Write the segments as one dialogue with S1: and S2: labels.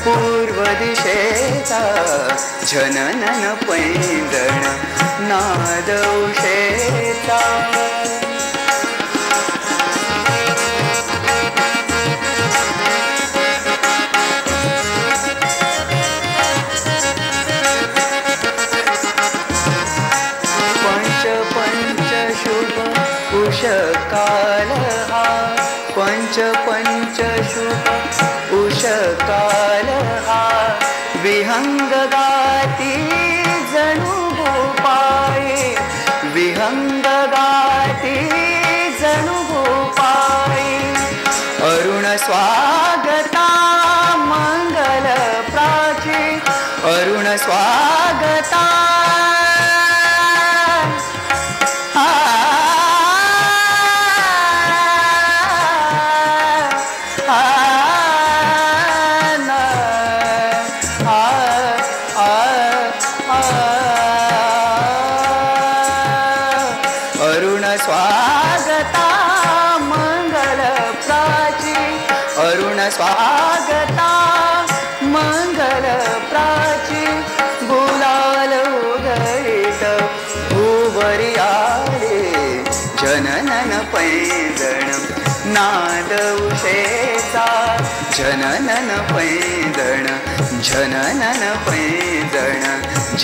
S1: पूर्व दिशेचा झननन पैंजण नाद उशेचा उषकाल हा पंच शुभ उषकाल हा विहंग गाती जणू गोपाये विहंग गाती जणू गोपाये अरुण स्वागता मंगल प्राची अरुण स्वागता स्वागता मंगल प्राची गुलाल उधळीत भूवरी आले जननन पैंजण नाद उशेचा जननन पैंजण जननन पैंजण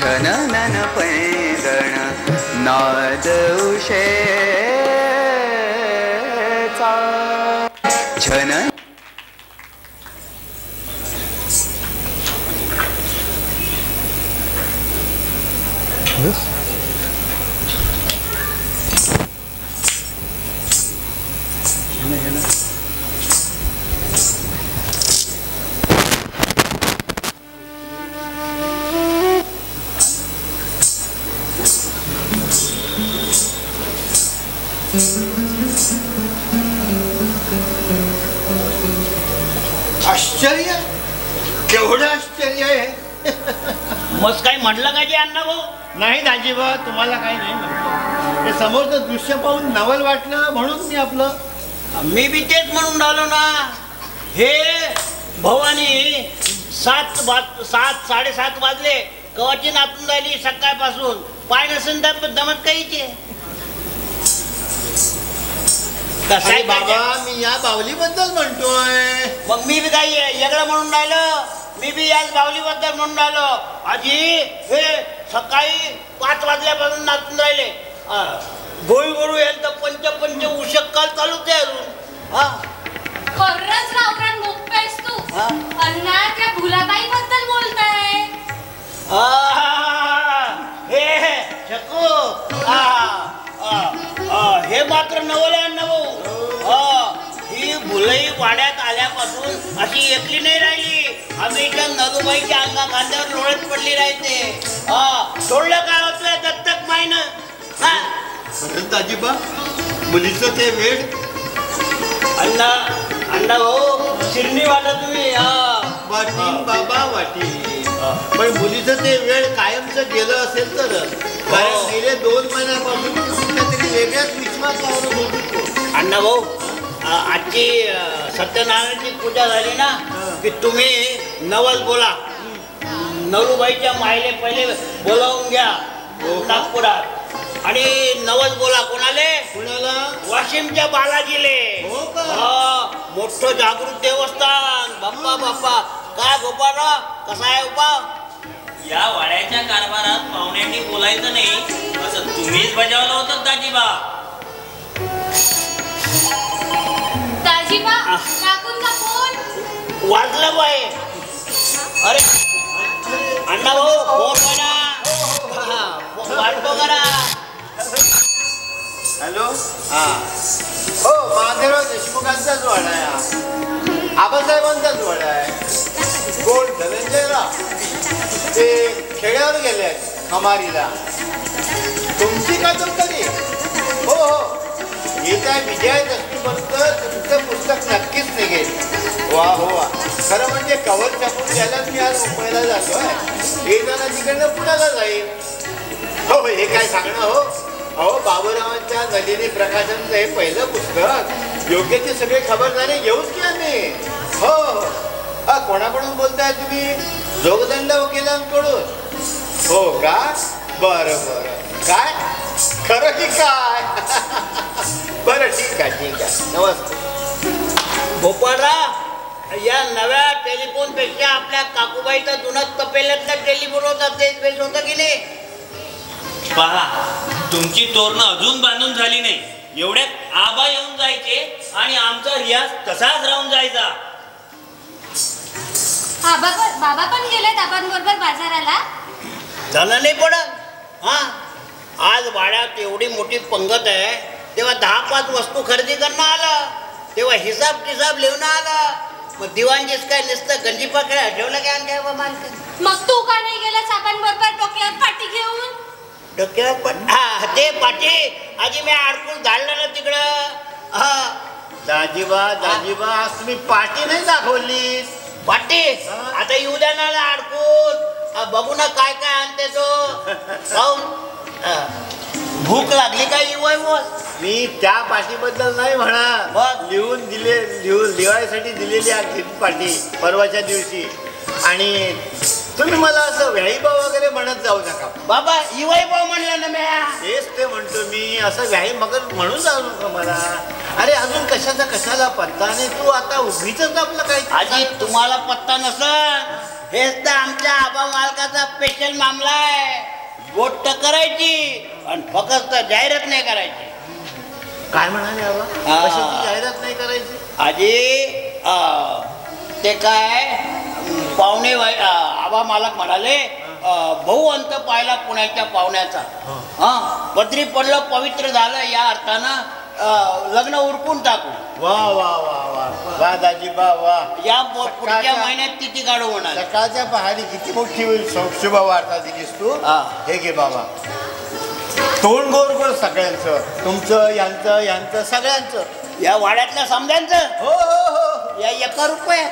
S1: जननन पैंजण नाद उशेचा जनन
S2: Yes.
S3: आश्चर्य केवढं आश्चर्य आहे.
S4: मग काही म्हटलं का जे अण्णा भाऊ?
S3: नाही दाजीबा, तुम्हाला काही नाही म्हटलं. हे समोरचं दृश्य पाहून नवल वाटलं म्हणून मी आपलं
S4: मी बी तेच म्हणून राहिलो ना. हे भवानी 7:30 वाजले कवाची नाचून राहिली सकाळपासून. पाय नसेल तर दमत काहीचे.
S3: अरे बाबा, मी या बावलीबद्दल म्हणतोय.
S4: मग मी बी काही वेगळं म्हणून राहिलो. मी बी याच बावलीबद्दल म्हणून राहिलो. आजी हे सकाळी 5 वाजल्यापासून नाचून राहिले. गोळी गोळू येईल तर पंच उशक्काल चालूच आहे अजून.
S5: खरंच रावरान मोकळेस तू. अण्णा त्या भुलाबाई बद्दल बोलताय.
S4: हे शकू हे मात्र नवल आहे अण्णा भाऊ. ही भुलई वाड्यात आल्यापासून अशी एकली नाही राहिली. आम्ही त्या नदूबाईच्या अंगा खांद्यावर लोळत पडली राहते. सोडलं काय होतं दत्तक मायनं.
S3: दाजीबा, मुलीचं ते वेळ.
S4: अण्णा भाऊ शिरणी वाटा तुम्ही.
S3: वाटीन बाबा वाटी. पण मुलीचं ते वेळ कायमचं गेलं असेल तर. कारण गेले 2 महिन्यापासून कुठल्या तरी वेगळ्याच विश्वासावर बोलतो.
S4: अण्णा भाऊ, आजची सत्यनारायणाची पूजा झाली ना की तुम्ही नवल बोला. नवरूबाईच्या मायले पहिले बोलावून घ्या नागपुरात. आणि नवल बोला. कोणाले?
S3: कुणाला?
S4: वाशिमच्या बालाजीले. मोठं जागृत देवस्थान. बाप्पा काय गोपाळराव, कसा आहे उपाव?
S6: या वाड्याच्या कारभारात पाहुण्यांनी बोलायचं नाही असं तुम्हीच बजावलं होतं दाजीबा.
S5: दाजीबा, काकूंचा फोन
S4: वाजला बाय. अरे अण्णा भाऊ फोन करा. वाटतो करा.
S3: हॅलो. हो, महादेवराव देशमुखांचाच वाडा आहे. आबासाहेबांचाच वाडा आहे. कोण? धनंजयराव. ते खेड्यावर गेले आहेत खमारीला. तुमची का तरी? हो येत्या विजया दशमीपर्यंत तुमचं पुस्तक नक्कीच निघेल. वा हो वा. खरं म्हणजे कव्हर छापून द्यायलाच मी आज मुंबईला जातोय. येताना तिकडनं पुण्याला जाईल. हो हे काय सांगणं हो. अहो, बाबूरावांच्या नलिनी प्रकाशनचं हे पहिलं पुस्तक. योग्य ते सगळे खबरदारी घेऊच की आम्ही. हो कोणाकडून बोलताय तुम्ही? जोगदंड वकिलांकडून? हो का? बरं बरं. काय खरं की काय? बरं ठीक आहे. नमस्ते.
S4: गोपाळराव, या नव्या टेलिफोन पेक्षा आपल्या काकूबाईचं जुनं तपेल्यातलं टेलिफोन होता तेच बेस्ट होतं की नाही?
S6: पहा, तुमची तोरणं अजून बांधून झाली नाही. एवढ्यात आबा येऊन जायचे आणि आमचा रियाज तसाच राहून जायचा.
S5: बाबा पण गेलेत आबांबरोबर बाजाराला.
S4: झालं नाही पडत. हा, आज वाड्यात एवढी मोठी पंगत आहे, तेव्हा 10-5 वस्तू खरेदी करणं आलं, तेव्हा हिसाब लिहून आलं. मग दिवाणजीच काय नुसतं गंजी पकडा ठेवलं काय काय माणसं.
S5: मग तू का नाही गेला आबांबरोबर डोक्यावर पाठी घेऊन?
S4: डोक्यावर पण हा ते पाठी आजी मी अडकून धाडलं ना तिकडं. हा
S3: दाजीबा आज तुम्ही पाठी नाही दाखवली.
S4: पाटी आता येऊ द्या ना अडकून. बघू ना काय काय आणते तो. भूक लागली काय
S3: मी त्या पाठीबद्दल नाही म्हणा. लिवायसाठी दिलेली आहे पाठी परवाच्या दिवशी. आणि तुम्ही मला असं व्याईबा वगैरे म्हणत जाऊ नका
S4: बाबा. इवाईबाव म्हणलं ना म्या.
S3: तेच ते म्हणतो मी. असं व्याई मगर म्हणून जाऊ नका मला. अरे अजून कशाला पत्ता नाही. तू आता उभीच आपलं काही.
S4: आजी तुम्हाला पत्ता नसन. हेच तर आमच्या आबा मालकाचा स्पेशल मामला आहे. गोष्ट करायची आणि फक्त जाहिरात नाही करायची.
S3: काय म्हणाले बाबा? कशाची जाहिरात नाही करायची?
S4: आजी ते काय पाहुणे आबा मालक म्हणाले भाऊ अंत पाहिला पुण्याच्या पाहुण्याचा. पदरी पडलं पवित्र झालं या अर्थानं लग्न उरकून टाकू.
S3: वा वा वा वा वा दाजीबा वा.
S4: या पुढच्या महिन्यात तिथे काढू म्हणाले.
S3: सकाळच्या पहाडी किती मोठी होईल शुभ वार्ता दिलीस तू. हे घे बाबा. तोंड गोर सगळ्यांचं, तुमचं यांचं सगळ्यांचं.
S4: या वाड्यातल्या समजांचं.
S3: हो.
S4: या 1 रुपया.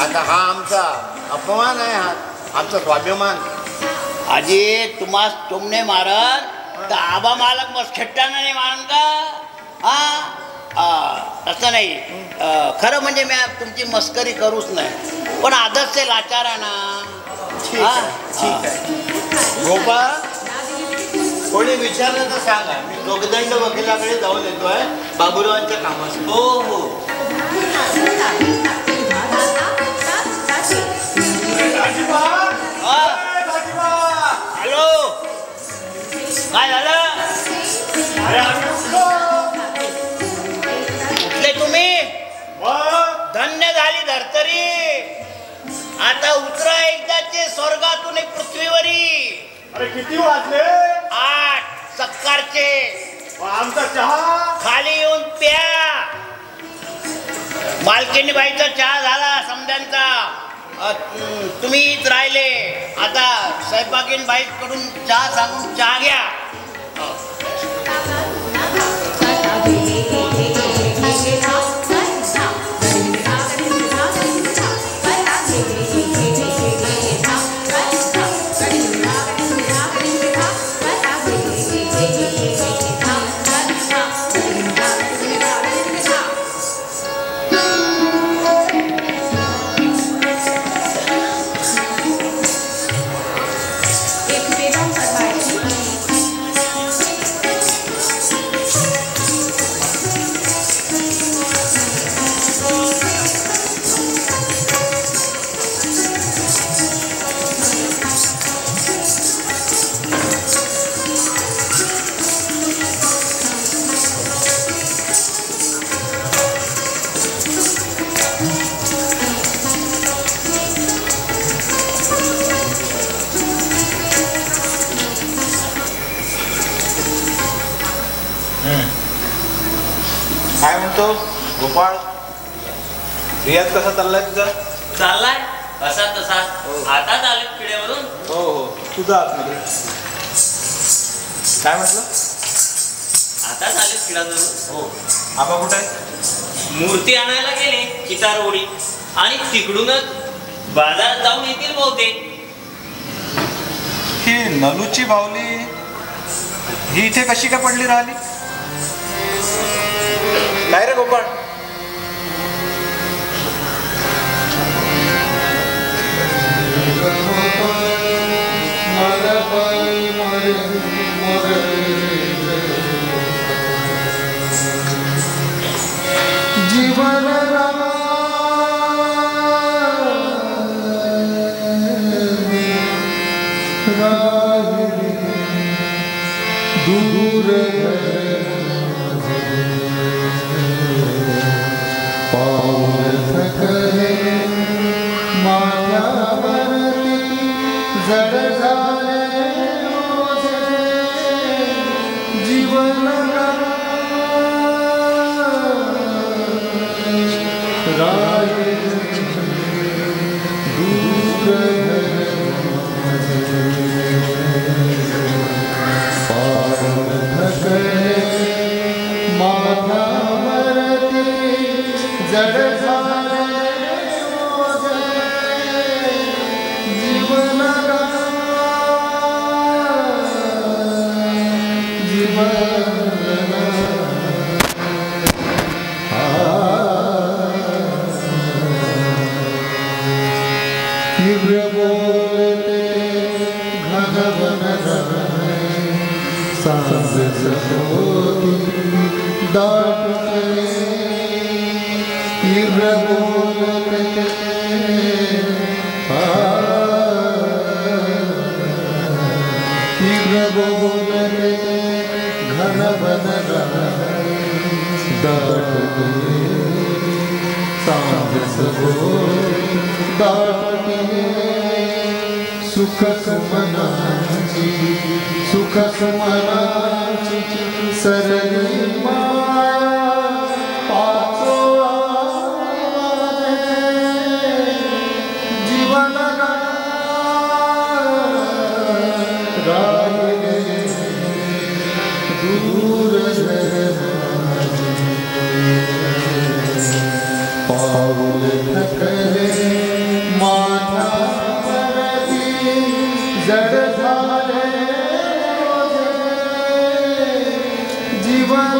S3: आता हा आमचा अपमान आहे. हा आमचा स्वाभिमान.
S4: आजी तुमने मारन तर आबा मालक मग खेट्टाना नाही मारन का? तसं नाही. खरं म्हणजे मी तुमची मस्करी करूच नाही, पण आदर्श लाचार आहे ना.
S3: ठीक आहे. गोपाळ कोणी विचारलं तर सांगा. मी जोगदंड वकिलाकडे जाऊन येतोय बाबूरावांच्या कामासाठी.
S6: हो.
S4: हॅलो, काय झालं? कुठले तुम्ही? धन्य झाली धर्तरी. आता उतरा एकदाचे स्वर्गातून पृथ्वीवरी.
S3: अरे किती वाजले?
S4: 8 सकाळचे.
S3: आमचा चहा
S4: खाली येऊन प्या. मालकीनी बाईचा चहा झाला समध्यांचा. तुम्हीच राहिले. आता स्वयंपाकीन बाईकडून चहा सांगून चहा घ्या.
S7: काय म्हणतो गोपाळ? रियाज कसा चाललाय तुझा?
S6: चाललाय असा तसा. आताच आले पिढ्यावरून.
S7: हो. तुझा आतमध्ये काय म्हटलं?
S6: आताच आले पिढ्यावरून. हो.
S7: आबा कुठे आहे?
S6: मूर्ती आणायला गेले चितारवडी आणि तिकडूनच बाजारात जाऊन येतील बहुतेक.
S7: ही नलूची बावली ही इथे कशी काय पडली राहिली? काय रे गोपाळ?
S8: जीवन दूर पाऊल थकले माझ्यावरती जड झाले जीवन राय दूर माझ्यावरती जड झाले जीवन तीव्र बोलते घनवन सांस होती दाटते तीव्र बोलते तीव्र बोलते घनवन दाटते सांस होती दाटते सुख सुमनाची सुख सुमनाची सरली माया पाचो जीवन राहिले दूर पाऊल थकले माझ्यावरती जड झाले जीवन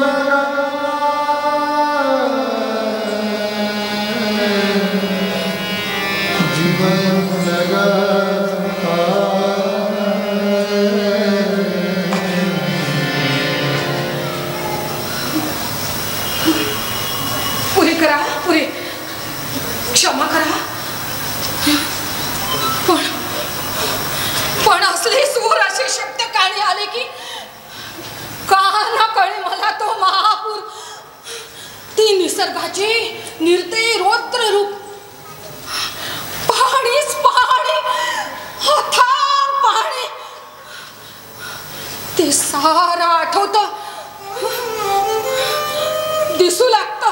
S9: पुरे करा पुरे क्षमा करा पण असले सूर असे शब्द कानी आले की का ना कळे मला तो महापूर ती निसर्गाचे निर्ते रौद्र रूप पाणीच पाणी अथांग पाणी ते सारा आठवत दिसू लागत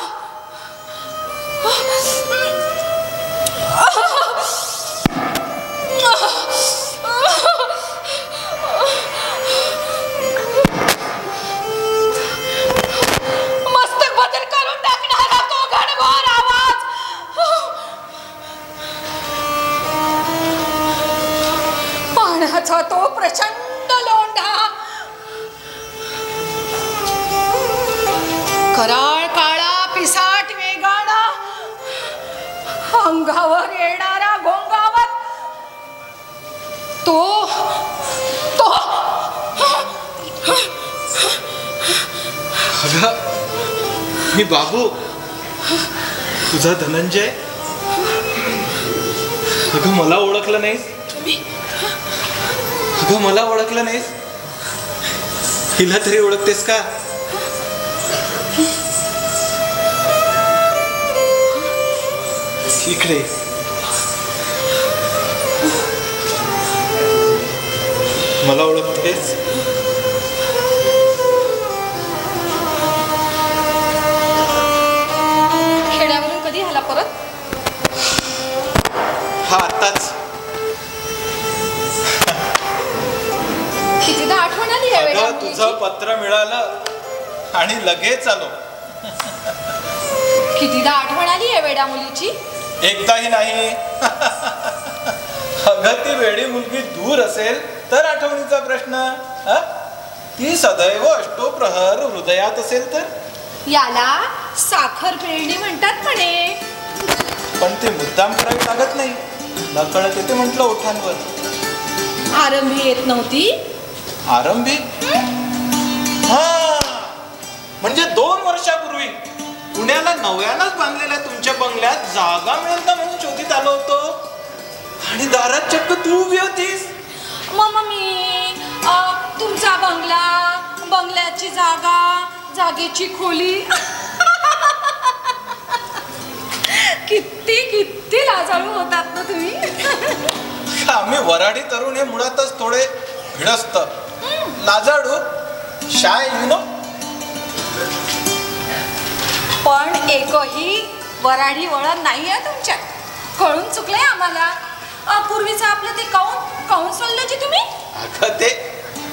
S9: मस्तक बदल करून टाकणारा तो घनघोर आवाज पाण्याचा तो प्रचंड लोंढा कराळ काळा पिसाट वेगाना अंगावर येणारा घोंगावत तो तो
S7: अगं मी बाबू तुझा धनंजय अगं मला ओळखलं नाहीस अगं मला ओळखलं नाहीस हिला तरी ओळखतेस का इकडे मला ओळखतेस
S9: खेड्यावरून कधी आला परत
S7: हा आत्ताच
S9: कितीदा आठवण आली या वेळेला
S7: अगं तुझं पत्र मिळालं आणि लगेच आलो
S9: कितीदा आठवण आली या वेडा मुलीची
S7: एकदाही नाही अगं ती वेडी मुलगी दूर असेल तर आठवणीचा प्रश्न ती सदैव अष्टोप्रहर हृदयात असेल तर
S9: याला साखर पेरणी म्हणतात म्हणे
S7: पण ते मुद्दाम करावी लागत नाही नकळत येते म्हटलं ओठांवर
S9: आरंभी येत नव्हती
S7: आरंभी? हा, म्हणजे 2 वर्षापूर्वी पुण्याला नव्यानंच बांधलेल्या तुमच्या बंगल्यात जागा मिळेल ना म्हणून शोधित आलो होतो आणि दारात चक्क तू उभी होतीस.
S9: मम्मी, तुमचा बंगला, बंगल्याची जागा, जागेची खोली. किती किती लाजाळू होतात ना तुम्ही.
S7: आम्ही वराडी तरुण हे मुळातच थोडे भिडस्त, लाजाळू, शाय यु नो.
S9: पण एकही वराडी वळण नाहीये तुमच्यात. कळून चुकलंय आम्हाला. पूर्वीचं आपलं ते काऊन सोडलं जी तुम्ही.
S7: अगं ते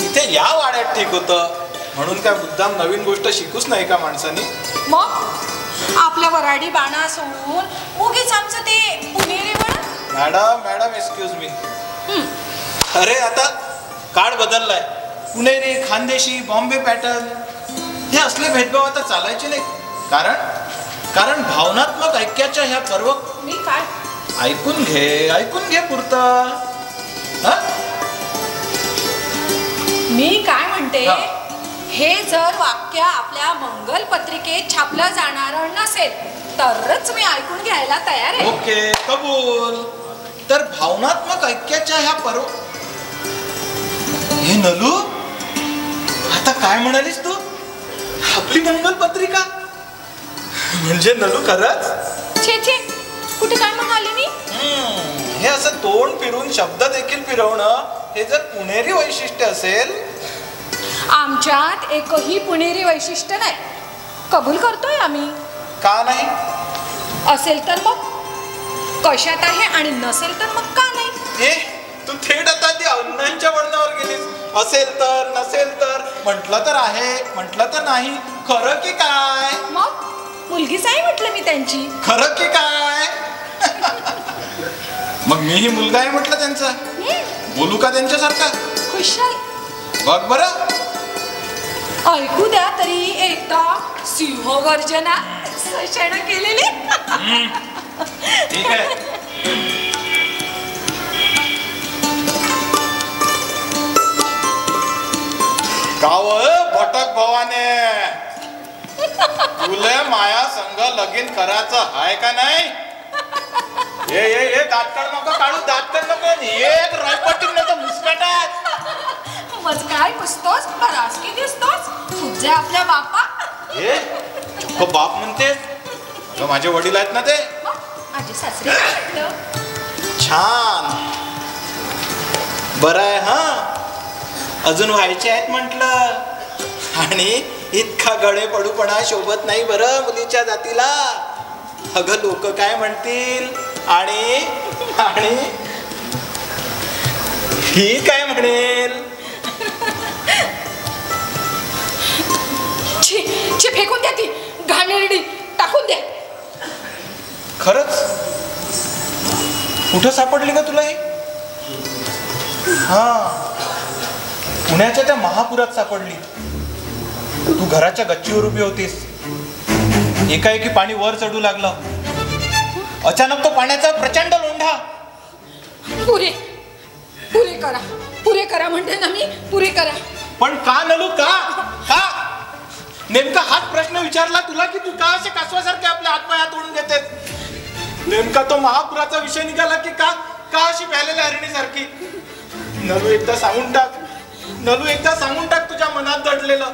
S7: इथे या वाड्यात ठीक होतं म्हणून काय मुद्दाम नवीन गोष्ट शिकूच नाही का माणसाने.
S9: मग आपल्या वराडी बाणा सोडून उगीच आमचं ते पुणेरी वळण.
S7: Madam excuse me. अरे आता काळ बदललाय. पुणेरी, खानदेशी, बॉम्बे पॅटर्न हे असले भेदभाव आता चालायचे नाही. कारण भावनात्मक ऐक्याच्या ह्या पर्व.
S9: मी काय
S7: ऐकून घे पुरतं.
S9: मी काय म्हणते, हे जर वाक्य आपल्या मंगल पत्रिकेत छापलं जाणार नसेल तरच मी ऐकून घ्यायला तयार आहे.
S7: ओके, कबूल. तर भावनात्मक ऐक्याच्या ह्या पर्व. हे नलू, आता काय म्हणालीस तू? आपली मंगल पत्रिका म्हणजे नलू खरंच?
S9: छे, कुठे काय म्हणाले मी?
S7: हे असं तोंड फिरून शब्द देखील फिरवणं हे जर पुणेरी वैशिष्ट्य असेल.
S9: आमच्यात एकही पुणेरी वैशिष्ट्य नाही. कबूल करतोय आम्ही.
S7: का नाही?
S9: असेल तर मग कशात आहे आणि नसेल तर मग का नाही.
S7: तू थेट आता ती अण्णांच्या वळणावर गेलीस. असेल तर, नसेल तर, म्हटलं तर आहे, म्हटलं तर नाही. खरं की काय?
S9: मग मुलगीच आहे म्हटलं मी त्यांची.
S7: खरं की काय? मग मीही मुलगा आहे म्हटलं त्यांचा. बोलू का त्यांच्यासारखा?
S9: खुशाल.
S7: बघ बरं.
S9: ऐकू द्या तरी एकदा सिंहगर्जना सशण केलेली.
S7: ठीक आहे. गाव भटक भवाने, तुले माया संघ लगीन करायचं हाय का नाही? ये दातकड नको काढू, दातकड नको. एक रयपटी नको मुस्कटात.
S9: मज काय पुसतोस, राजकी दिसतोस. तुझे आपल्या बापा.
S7: हे चक्क बाप म्हणतेस? माझे वडील आहेत ना ते.
S9: माझे सासरे म्हटलं.
S7: छान, बरं आहे. हा, अजून व्हायचे आहेत म्हटलं. आणि इतका गळे पडूपणा शोभत नाही बरं मुलीच्या जातीला. अगं लोक काय म्हणतील आणि ही काय म्हणेल.
S9: छी, फेकून द्या ती घाणेरडी, टाकून द्या.
S7: खरंच कुठं सापडली का तुला ही? हा, पुण्याच्या त्या महापुरात सापडली. तू घराच्या गच्चीवर उभी होतीस. एकाएकी पाणी वर चढू लागलं. अचानक तो पाण्याचा प्रचंड लोंढा.
S9: पुरे करा म्हणते ना मी. पुरे करा.
S7: पण का नलू, का नेमका हाच प्रश्न विचारला तुला की तू का असे कासवासारखे आपल्या हातपायात ओढून घेतेस. नेमका तो महापुराचा विषय निघाला की का अशी प्यालेल्या हरिणीसारखी. नलू एकदा सांगून टाक तुझ्या मनात दडलेलं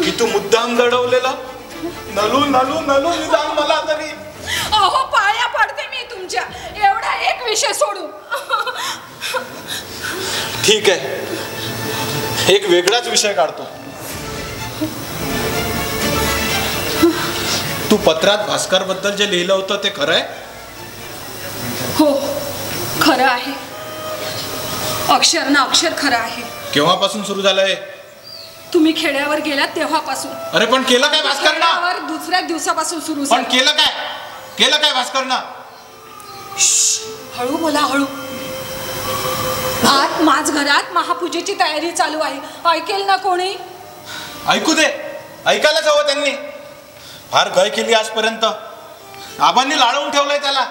S7: की तू मुद्दाम दडवलेलं. नलू निदान मला तरी.
S9: अहो, पाया पडते मी तुमच्या. एवढा एक विषय सोडू.
S7: ठीक आहे, एक वेगळाच विषय काढतो. तू पत्रात भास्कर बद्दल जे लिहिलं होतं ते खरं आहे?
S9: हो, खरं आहे. अक्षर ना अक्षर खरं आहे.
S7: केव्हापासून सुरू झालंय?
S9: तुम्ही खेड्यावर गेलात तेव्हापासून.
S7: अरे पण केलं काय भास्करना?
S9: दुसऱ्या दिवसापासून सुरू
S7: पण केलं काय भास्करना?
S9: हळू बोला, हळू. आत माझ घरात महापूजेची तयारी चालू आहे. ऐकेल ना कोणी?
S7: ऐकू दे, ऐकायलाच हवं त्यांनी. फार गय केली आजपर्यंत. आबांनी लाडवून ठेवलंय त्याला.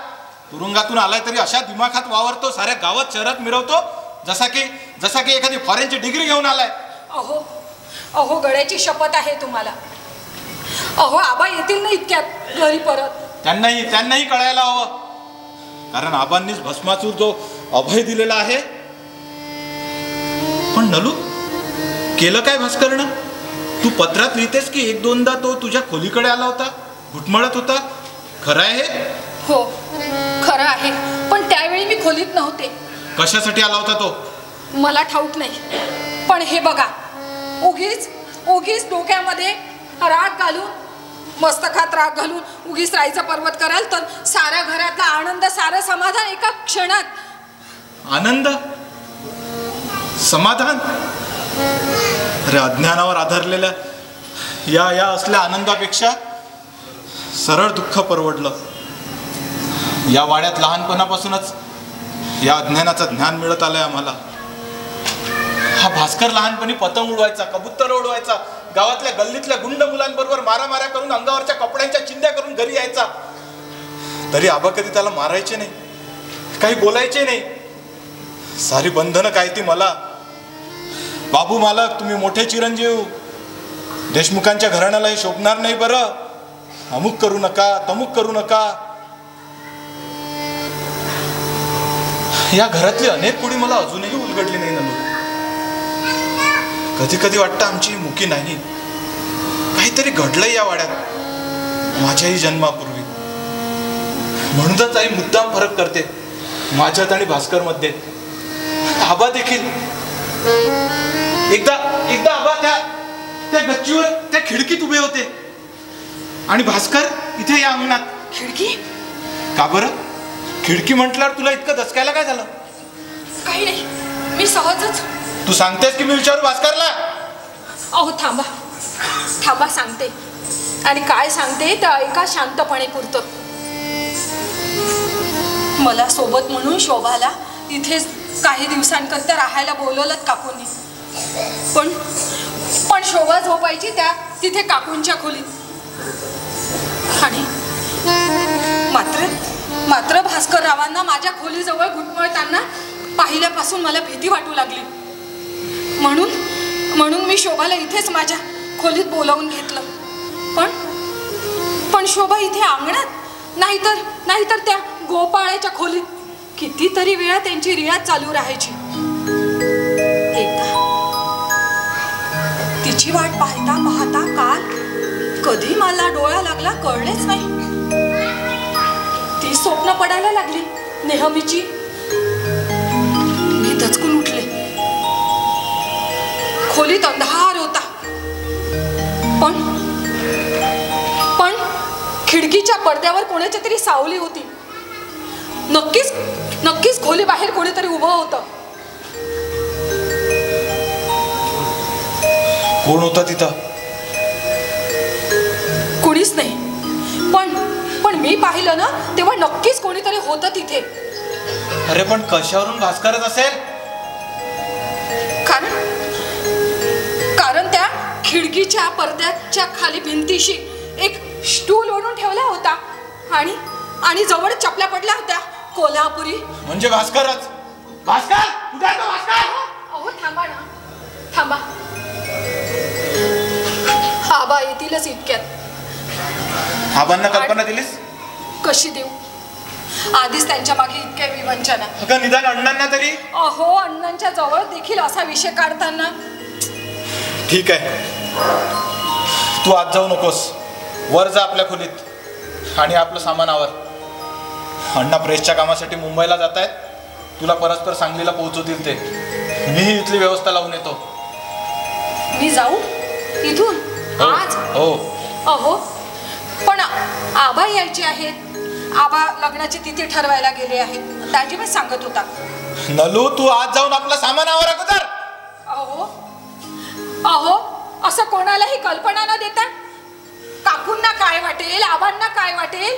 S7: तुरुंगातून आलाय तरी अशा दिमाखात वावरतो, साऱ्या गावात शहरात मिरवतो. जसा की एखादी फॉरेनची डिग्री घेऊन आलाय.
S9: अहो अहो गड्याची शपथ आहे तुम्हाला. अहो आबा येतील ना इतक्यात घरी परत.
S7: त्यांनाही कळायला हवं, कारण आबांनीच भस्मासूर जो अभय दिलेला आहे. पण नलू, केलं काय भास्करनं? तू पत्रात लिहितेस की एक दोनदा तो तुझ्या खोलीकडे आला होता, घुटमळत होता. खरं आहे हे?
S9: हो खरं आहे, पण त्यावेळी मी खोलीत नव्हते.
S7: कशासाठी आला होता तो?
S9: मला ठाऊक नाही, पण हे बघा, उगीच डोक्यामध्ये राग घालून, मस्तकात राग घालून उगीच राईचा पर्वत कराल तर साऱ्या घरातला आनंद, सारं समाधान एका क्षणात.
S7: आनंद, समाधान? अरे अज्ञानावर आधारलेल्या या असल्या आनंदापेक्षा सरळ दुःख परवडलं. या वाड्यात लहानपणापासूनच या अज्ञानाचं ज्ञान मिळत आलंय आम्हाला. हा भास्कर लहानपणी पतंग उडवायचा, कबूतर उडवायचा, गावातल्या गल्लीतल्या गुंड मुलांबरोबर मारामाऱ्या करून अंगावरच्या कपड्यांच्या चिंध्या करून घरी यायचा. तरी आबा कधी त्याला मारायचे नाही, काही बोलायचे नाही. सारी बंधनं काय ती मला. बाबू मालक, तुम्ही मोठे चिरंजीव, देशमुखांच्या घराण्याला हे शोभणार नाही बरं. अमुक करू नका, तमुक करू नका. या घरातली अनेक कुडी मला अजूनही उलगडली नाही नलू. कधी कधी वाटतं आमची मुकी नाही. काहीतरी घडलंय या वाड्यात माझ्याही जन्मापूर्वी. म्हणूनच आई मुद्दाम फरक करते माझ्यात आणि भास्कर मध्ये. आबा देखील एकदा आबा त्या गच्चीवर त्या खिडकीत उभे होते आणि भास्कर इथे या अंगणात.
S9: खिडकी?
S7: का बरं? खिडकी म्हटल्यावर तुला इतकं दचकायला काय झालं?
S9: काही नाही, मी सहजच.
S7: तू सांगतेस की मी विचारू भास्करला?
S9: अहो थांबा सांगते. आणि काय सांगते त्या ऐका शांतपणे पुरतं. मला सोबत म्हणून शोभाला इथेच काही दिवसांकरता राहायला बोलवलं काकूंनी. पण शोभा झोपायची तिथे काकूंच्या खोलीत. आणि मात्र भास्कर रावांना माझ्या खोलीजवळ घुटमळताना पाहिल्यापासून मला भीती वाटू लागली. म्हणून मी शोभाला इथेच माझ्या खोलीत बोलावून घेतलं. पण शोभा इथे अंगणात, नाहीतर त्या गोपाळाच्या खोलीत. कितीतरी वेळा त्यांची रियाज चालू राहायची. एकदा तिची वाट पाहता काल कधी मला डोळा लागला कळलेच नाही. ती स्वप्न पडायला लागली नेहमीची. मी दचकून उठले. खोलीत अंधार होता, पण खिडकीच्या पडद्यावर कोणाच्या तरी सावली होती. नक्कीच खोली बाहेर कोणीतरी उभं होतं.
S7: कोण होतं तिथं?
S9: कुणीच नाही, पण मी पाहिलं ना तेव्हा नक्कीच कोणीतरी होतं तिथे.
S7: अरे पण कशावरून भास्करच असेल?
S9: कारण त्या खिडकीच्या पडद्याच्या खाली भिंतीशी एक स्टूल ओढून ठेवला होता आणि जवळ चपल्या पडल्या होत्या कोल्हापुरी.
S7: म्हणजे भास्करच. भास्कर कुठे आहे तो भास्कर?
S9: अहो थांबा. आबा येतीलच इतक्यात.
S7: आबांना कल्पना दिलीस?
S9: कशी देऊ? आधीच त्यांच्या मागे इतक्या विवंचना.
S7: अगं निदान अण्णांना तरी.
S9: अहो अण्णांच्या जवळ देखील असा विषय काढताना.
S7: ठीक आहे, तू आज जाऊ नकोस. वर जा आपल्या खोलीत आणि आपलं सामान आवर. अण्णा प्रेसच्या कामासाठी मुंबईला जात आहेत. तुला परस्पर सांगलीला पोहोचवतील ते. मीही इथली व्यवस्था लावून येतो.
S9: मी जाऊ इथून आज?
S7: हो.
S9: अहो पण आबा यायचे आहेत. आबा लग्नाची तिथी ठरवायला गेले आहेत. दाजीबा सांगत होता.
S7: नलू तू आज जाऊन आपलं सामान आवर अगोदर.
S9: अहो असं कोणालाही कल्पना न देता काकूंना काय वाटेल, आबांना काय वाटेल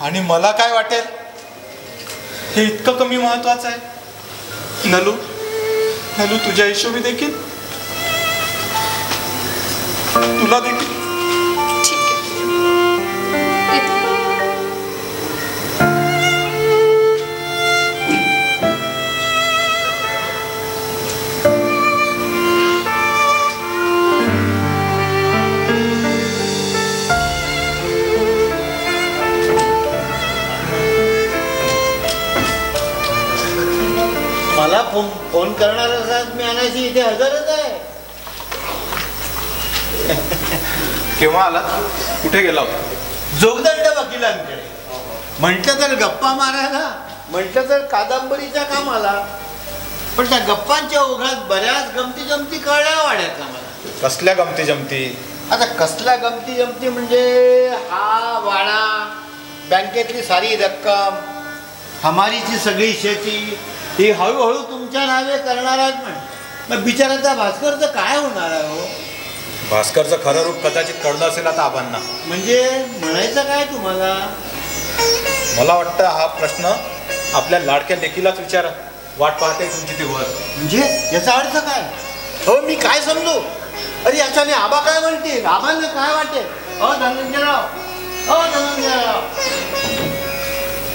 S7: आणि मला काय वाटेल हे इतकं कमी महत्वाचं आहे? नलू तुझ्या हिशोबी देखील, तुला देखील.
S9: ठीक आहे.
S3: मला फोन करणार असाल मी आणायची इथे हजरच आहे.
S7: केव्हा आला? कुठे गेला होता?
S3: जोगदंड वकिलांकडे. म्हटलं तर गप्पा मारायला, म्हटलं तर कादंबरीच्या कामाला. पण त्या गप्पांच्या ओघात बऱ्याच गमती जमती कळल्या वाढ्यात मला.
S7: कसल्या गमती जमती?
S3: आता कसल्या गमती जमती म्हणजे हा वाडा, बँकेतली सारी रक्कम, हमारीची सगळी शेती ही हळूहळू तुमच्या नावे करणार आहात. मग बिचाराचा भास्करचं काय होणार आहे हो?
S7: भास्करचं खरं रूप कदाचित कळलं असेल आता आबांना.
S3: म्हणजे म्हणायचं काय तुम्हाला?
S7: मला वाटतं हा प्रश्न आपल्या लाडक्या लेकीलाच विचारा. वाट पाहते तुमची ती वर.
S3: म्हणजे याचा अर्थ काय? हो मी काय समजू? अरे याच्याने आबा काय म्हणतील, आबांना काय वाटेल? धनंजयराव, धनंजयराव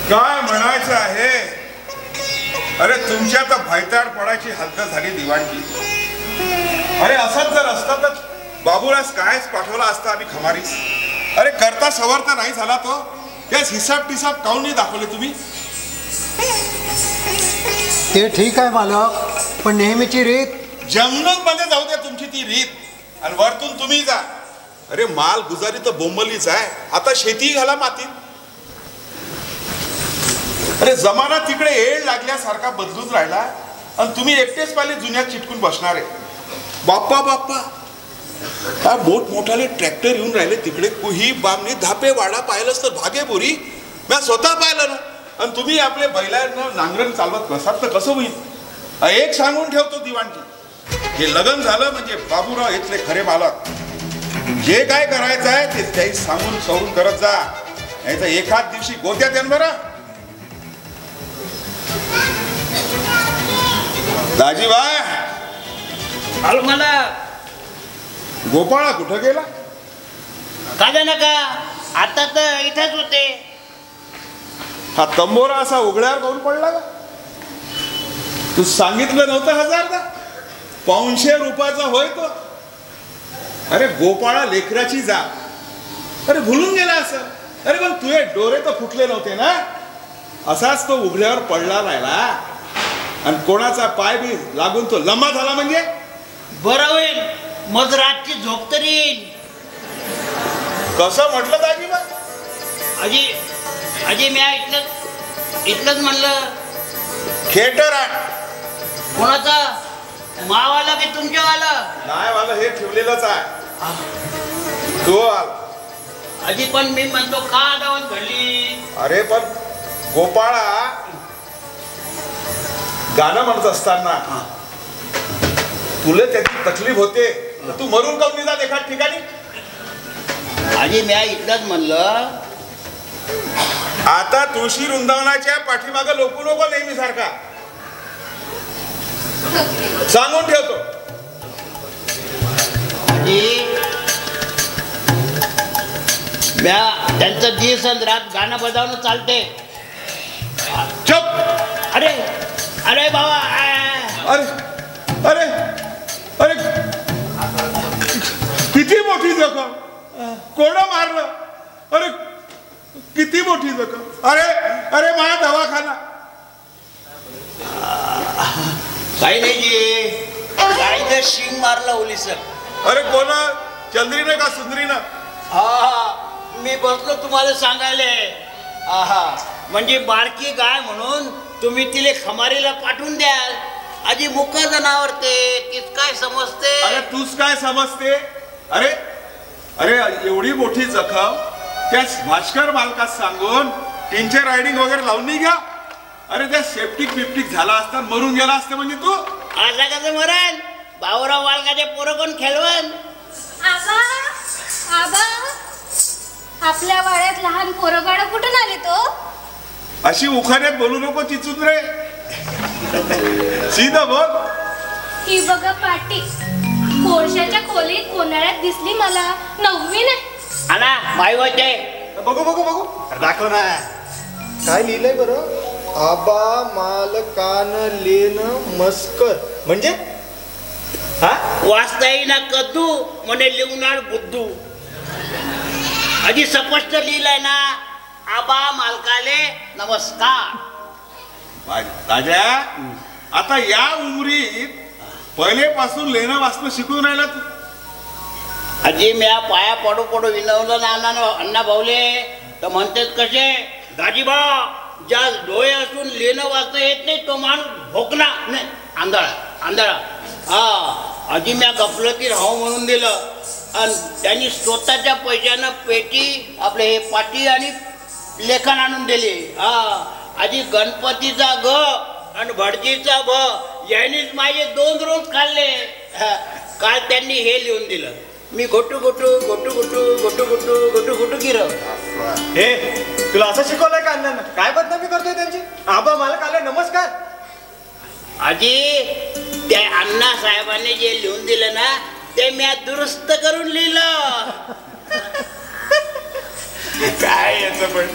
S10: काय म्हणायचं आहे? अरे तुमच्या तर भैताड पडायची हद्द झाली दिवाणजी. अरे असंच जर असतं तर बाबूरास कायच पाठवला असता आम्ही खमारी. अरे करता सवरता नाही झाला तो. त्यास हिसाब टिसाब काऊन नाही दाखवले तुम्ही?
S8: ते ठीक आहे मालक, पण नेहमीची रीत.
S10: जंगल मध्ये जाऊ द्या तुमची ती रीत, आणि वरतून तुम्ही जा. अरे माल गुजारी तर बोंबलीच आहे. आता शेती घाला मातीत. अरे जमाना तिकडे येळ लागल्यासारखा बदलून राहिला आणि तुम्ही एकटेच पाहिले जुन्यात चिटकून बसणार आहे. बाप्पा बाप्पा, हा मोठमोठाले ट्रॅक्टर येऊन राहिले तिकडे. कुही बामणी धापे वाडा पाहिलंच तर भागे बोरी. मी स्वतः पाहिलं ना. आणि तुम्ही आपले बैलांना नांगरण चालवत बसाल तर कसं होईल? एक सांगून ठेवतो दिवाणजी, हे लग्न झालं म्हणजे बाबूराव इथले खरे मालक. जे काय करायचं आहे ते त्याही सांगून सवरून करत जा, नाही तर एखाद दिवशी गोत्यात येन बरं. दाजीबाई,
S4: मला
S10: गोपाळा कुठं गेला?
S4: का नका, आता तर इथंच होते.
S10: हा तंबोरा असा उघड्यावर पाऊल पडला का? तू सांगितलं नव्हतं 1000दा? 500 रुपयाचा होय तो. अरे गोपाळा लेकराची जा. अरे भुलून गेला असं. अरे पण तुझे डोळे तर फुटले नव्हते ना? असाच तो उघड्यावर पडला राहिला आणि कोणाचा पाय बी लागून तो लंबा झाला म्हणजे
S4: बरं होईल. मग रातची झोप तरी येईल.
S10: कसं म्हटलं दाजीबा?
S4: अजय मी इथलंच म्हणलं.
S10: थिएटर
S4: कोणाचा? मावाला की तुमच्यावाला?
S10: नाही, मला हे ठेवलेलंच आहे. तू
S4: अजी पण मी म्हणतो का दावत घडली?
S10: अरे पण गोपाळा गाणं म्हणत असताना तुला त्याची तकलीफ होते, तू मरून काऊन नाही जात एखाद ठिकाणी?
S4: अजी मी इथलंच म्हणलं.
S10: आता तुळशी वृंदावनाच्या पाठीमागं लोकू नको नेहमी सारखा. सांगून ठेवतो.
S4: त्यांचं दिवस आणि रात गाणं बजावणं चालते.
S10: चुप.
S4: अरे अरे बाबा,
S10: अरे अरे अरे किती मोठी जखम. कोण मारलं? अरे किती मोठी जखम. अरे अरे माझा दवाखाना.
S4: काही नाही जी, गायचं शिंग मारलं ओलीस.
S10: अरे कोण? चंद्रीनं का सुंदरीनं?
S4: हा मी बसलो तुम्हाला सांगायले. म्हणजे बारकी गाय म्हणून तुम्ही तिले खमारीला पाठवून द्याल. आजी मुक्का जनावर ते तीच काय समजते?
S10: अरे तूच काय समजते? अरे अरे एवढी मोठी जखम त्या भास्कर मालकास सांगून टीनचे रायडिंग वगैरे लावून नाही घ्या. अरे त्या सेप्टिक बिप्टिक झाला असता, मरून गेला असतं म्हणजे तू.
S4: आता कसं मरण? बाबूराव मालकाचे पोरं कोण खेळवण?
S5: आबा आबा, आपल्या वाड्यात लहान पोरगाड कुठून आले तो?
S10: अशी उखाण्यात बोलू नको चिचून रे. सीधा बोल.
S5: ही बघा पाटी, कोळशाच्या खोलीत कोणाळ्यात दिसली मला. 9वी नाही.
S4: आणा माई होते.
S7: बघू बघू बघू. दाखव ना.
S3: काय लिहिलंय बरं? आबा मालकान लेन मस्कर. म्हणजे
S4: वाचता येईना कद्दू म्हणे लिवणार बुद्धू. आधी स्पष्ट लिहिलंय ना, आबा मालकाले नमस्कार.
S10: राजा, आता या उमरीत पहिलेपासून लेणं वाचणं शिकून राहिला तू.
S4: आजी म्या पाया पडू पडू विनवलं ना अण्णा भाऊले तर म्हणतात कसे दाजीबा ज्या डोळे असून लेणं वाचणं येत नाही तो माणूस भोकना नाही आंधळा. हा आजी म्या गफलती राहू म्हणून दिलं आणि त्यांनी स्वतःच्या पैशानं पेटी आपले हे पाटी आणि लेखन आणून दिले. हा आजी गणपतीचा ग आणि भटजीचा भ यांनीच माझे 2 रोज खाल्ले. काल त्यांनी हे लिहून दिलं मी गोटू गिरव.
S7: हे तुला असं शिकवलंय का अण्णांना? काय बदनामी करतोय त्यांची? आबा मालक आले नमस्कार.
S4: आजी त्या अण्णा साहेबांनी जे लिहून दिलं ना ते मी दुरुस्त करून लिहिलं.
S10: काय याचं पण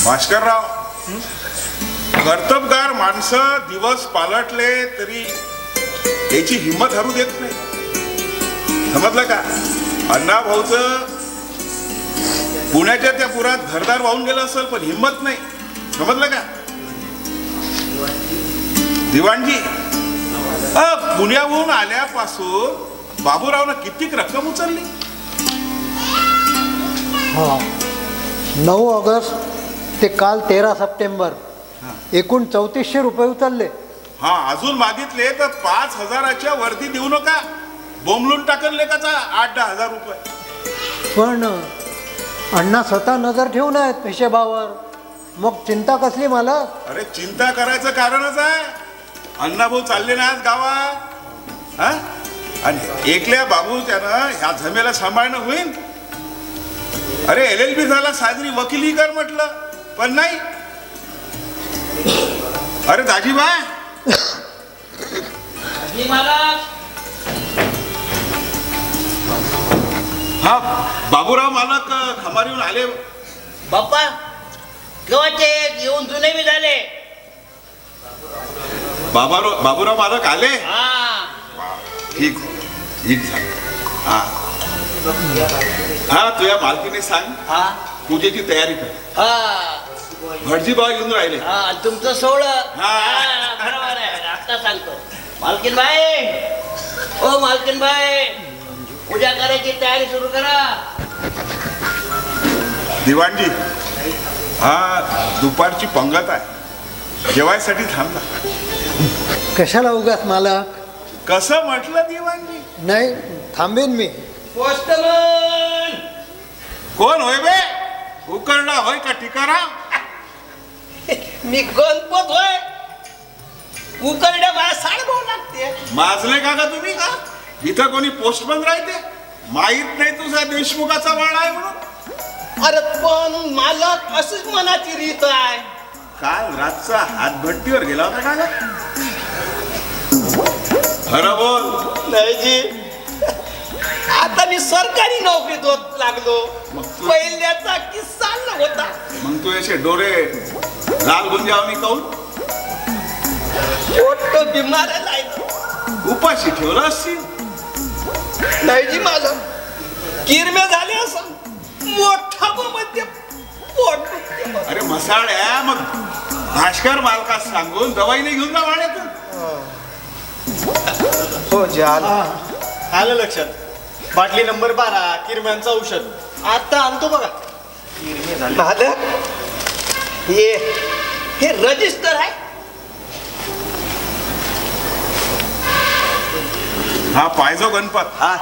S10: भास्करराव, कर्तबगार माणसं दिवस पालटले तरी याची हिंमत हरू देत नाही. समजलं का? अण्णा भाऊचं पुण्याच्या त्या पुरात घरदार वाहून गेलं असेल पण हिंमत नाही. समजलं का? दिवाणजी, पुण्याहून आल्यापासून बाबूरावनं कितीक रक्कम उचलली?
S8: 9 ऑगस्ट ते काल 13 सप्टेंबर एकूण 3400 रुपये उचलले.
S10: हा अजून मागितले तर 5000च्या वरती देऊ नका. बोंबलून टाकन लेखाचा 8-10 हजार रुपये.
S8: पण अण्णा स्वतः नजर ठेवून आहेत हिशेबावर. मग चिंता कसली मला?
S10: अरे चिंता करायचं कारणच आहे. अण्णाभाऊ चालले ना आज गावात. हा आणि एकल्या बाबू त्यानं ह्या झमेला सांभाळणं होईल. अरे LLB झाला साजरी वकिली कर म्हटलं पण नाही. अरे दाजीबा हा बाबूराव मालक खमारीहून आले.
S4: बाप्पा केव्हाचे येऊन जुने बी झाले.
S10: बाबूराव मालक आले.
S4: हा
S10: ठीक झालं. हा तुझ्या मालकीने सांग पूजेची तयारी कर. भटजी बाबा येऊन राहिले.
S4: तुमचं सोहळं बरोबर आहे. आता सांगतो मालकीन बाई, ओ मालकीन बाई, पूजा करायची तयारी सुरू करा.
S10: दिवाणजी, हा दुपारची पंगत आहे, जेवायसाठी थांबला.
S8: कशाला उगाच मालक?
S10: कसं म्हटलं दिवाणजी?
S8: नाही थांबेन मी.
S4: पोस्टमन
S10: कोण होय बे? उकरडा होय का टिकाराम?
S4: मी गणपत होय. उकरड्या मला साडभाऊ लागते.
S10: माजले का तुम्ही? का इथं कोणी पोस्टमन राहते? माहित नाही तुझा देशमुखाचा वाडा आहे म्हणून?
S4: अरे पण मालक अशीच मनाची रीत आहे.
S10: काल रातचा हातभट्टीवर गेला होता का? खरं बोल.
S4: नाही जी, आता मी सरकारी नोकरीत होत लागलो. पहिल्याचा किस्सा होता.
S10: मग तू असे डोळे लाल गुंजावणी काऊन?
S4: पोट बिमार आहे.
S10: उपाशी ठेवला असतील.
S4: नाही जी, माझं किरमे झाले असं मोठा मध्ये पोट.
S10: अरे मसाळ्या, मग भास्कर मालकास सांगून दवाई नाही घेऊन जा वाड्यातून.
S7: हो जे आलं लक्षात. बाटली नंबर 12 किरम्यांचं औषध आता आणतो बघा.
S4: हे रजिस्टर आहे.
S10: हा पाहिजो गणपत.
S4: हा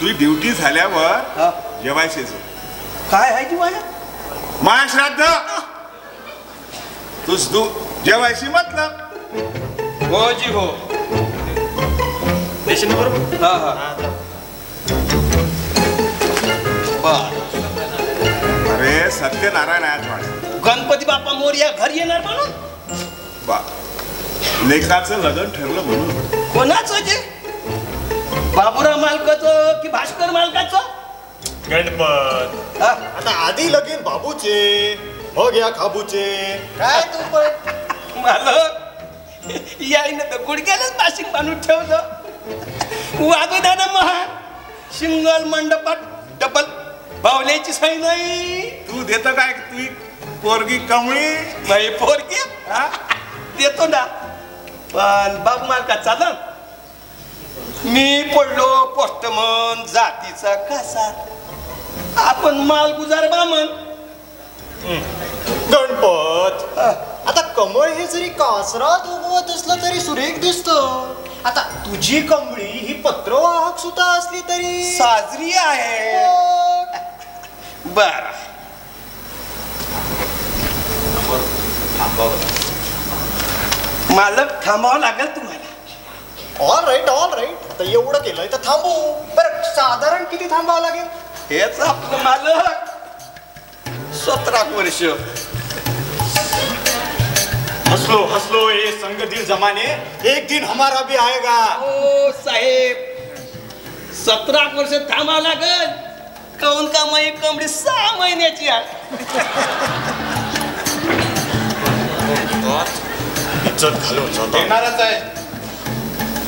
S10: तुझी ड्युटी झाल्यावर जेवायचेच.
S4: काय आहे की माझ्या
S10: महाश्राद्ध तू जेवायची मतलब.
S7: हो जी हो. रेशन बरोबर.
S10: अरे सत्यनारायण आज वाढ.
S4: गणपती बाप्पा मोरया घरी येणार म्हणून.
S10: बा लेखाचं लग्न ठरलं म्हणून.
S4: कोणाचं जे? बाबूराव मालकाचं की भास्कर मालकाचं?
S7: गणपत. आता आधी लगीन बाबूचे मग या खाबूचे.
S4: काय तू पण मालक याईनं तर गुडघ्यालाच पाशिंग बांधून ठेवलं. वागोदाना महा
S7: सिंगल मंडपात डबल बावल्याची साई नाही.
S10: तू देतो काय तुझी पोरगी कमळी
S7: बाई पोरगी देतो ना, पण बाबू मालका चालन. मी पडलो पोस्टमन जातीचा कसा, आपण माल गुजार बामन.
S11: गणपत, आता कमळ हे जरी कासरात उगवत असलं तरी सुरेख दिसत. आता तुझी कमळी ही पत्रवाहक सुद्धा असली तरी
S7: साजरी आहे. बर मालक थांबावं लागेल तुम्हाला.
S11: ऑल राईट आता एवढं केलंय तर थांबू. बरं साधारण किती थांबावं लागेल?
S7: हेच आपलं मालक 17 वर्ष.
S11: हसलो ये संग दिल जमाने, एक दिन हमारा भी आएगा.
S7: ओ साहेब 17 वर्ष थांबावं लागेल. काऊन का माई कमडी 6 महिन्याची आहे.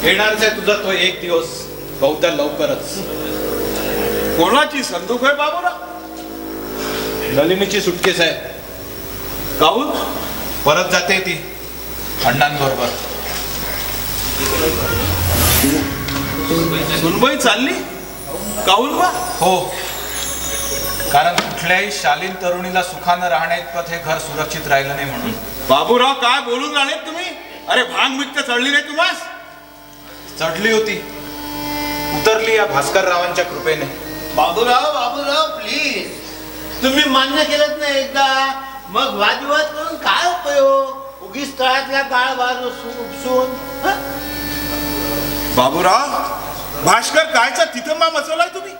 S11: येणारच आहे तुझा तो एक दिवस, बहुधा लवकरच.
S10: कोणाची संदूक आहे बाबूराव?
S11: नलिनीची सुटकेस आहे.
S10: काहून?
S11: परत जाते ती अण्णांबरोबर.
S10: सुनबाई चालली? काहून बा?
S11: हो, कारण कुठल्याही शालीन तरुणीला सुखानं राहण्याइतपत हे घर सुरक्षित राहिलं नाही म्हणून.
S10: बाबूराव काय बोलून राहिले तुम्ही? अरे भांग मिक्क चढली नाही तुम्हास?
S11: चढली होती, उतरली या भास्कर रावांच्या कृपेने.
S3: बाबूराव प्लीज, तुम्ही मान्य केलंच नाही एकदा, मग वादविवाद करून काय उपयोग? उगीच तळ्यातल्या काळ बाजू उपसून.
S10: बाबूराव, भास्कर कायचा तिथंबा मचवलाय तुम्ही?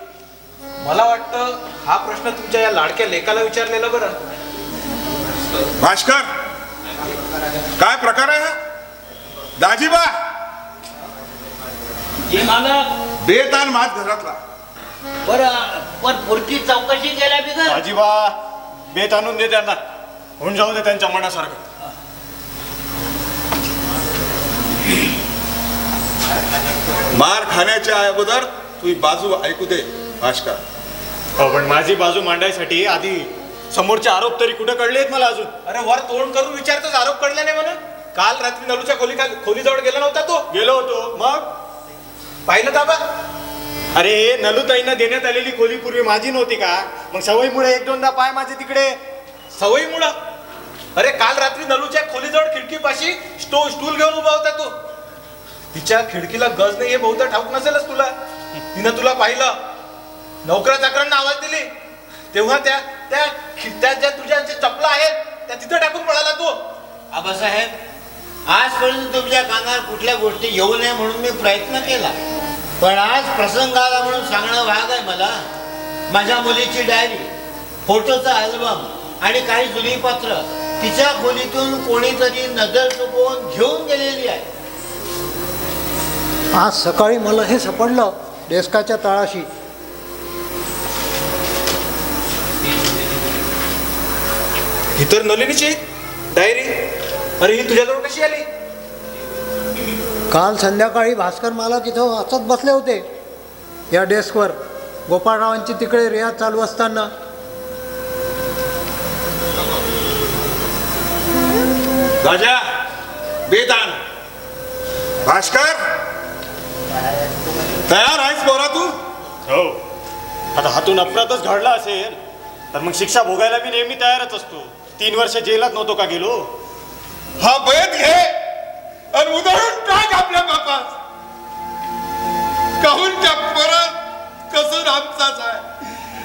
S11: मला वाटतं हा प्रश्न तुमच्या या लाडक्या लेकाला विचारलेला बरं.
S10: भास्कर, काय प्रकार आहे हा? दाजीबा,
S4: जे मालक.
S10: बेतान मात घरातला.
S4: पण पुरकी चौकशी केल्या बिगर.
S11: आजीबा, बेत आणून दे त्यांना, होऊन जाऊ दे त्यांच्या मनासारखं.
S10: मार खाण्याच्या अगोदर तुझी बाजू ऐकू दे भास्कर.
S11: पण माझी बाजू मांडायसाठी आधी समोरचे आरोप तरी कुठे कळले आहेत मला अजून. अरे वर तोंड करून विचारतोच, आरोप कळले नाही म्हणून. काल रात्री नलूच्या खोलीजवळ गेला नव्हता तो? गेलो होतो. मग पाहिलं ताबा? अरे नलूताईंना देण्यात आलेली खोली पूर्वी माझी नव्हती का? मग सवयीमुळे 1-2दा पाय माझे तिकडे. सवयीमुळं? अरे काल रात्री नलूच्या खोलीजवळ खिडकीपाशी स्टूल घेऊन उभा होता तो. तिच्या खिडकीला गज नाही हे बहुधा ठाऊक नसेलच तुला. तिनं तुला पाहिलं, नोकरा चाकरांना आवाज दिली, तेव्हा त्या ज्या तुझ्या चपला आहेत त्या तिथं टाकून पळाला तो.
S3: आबासाहेब, आजपर्यंत तुमच्या कानावर कुठल्या गोष्टी येऊ नये म्हणून मी प्रयत्न केला, पण आज प्रसंग आला म्हणून सांगणं भाग आहे मला. माझ्या मुलीची डायरी, फोटोचा अल्बम आणि काही जुनी पत्र तिच्या खोलीतून कोणीतरी नजर चुकवून घेऊन गेलेली आहे.
S8: आज सकाळी मला हे सापडलं डेस्काच्या तळाशी.
S11: ही तर नलिनीची डायरी. अरे ही तुझ्याजवळ कशी आली?
S8: काल संध्याकाळी भास्कर मालक इथं वाचत बसले होते या डेस्कवर, गोपाळरावांची तिकडे रियाज चालू असताना.
S10: राजा, बेतान. भास्कर, तयार आहेस पोरा तू?
S11: हो. आता हातून अपराधच घडला असेल तर मग शिक्षा भोगायला मी नेहमी तयारच असतो. 3 वर्ष जेलात नव्हतो का गेलो?
S10: हा बेत घे आणि उधळून टाक आपल्या बापास. काहून त्या परत कसं आमचाच आहे.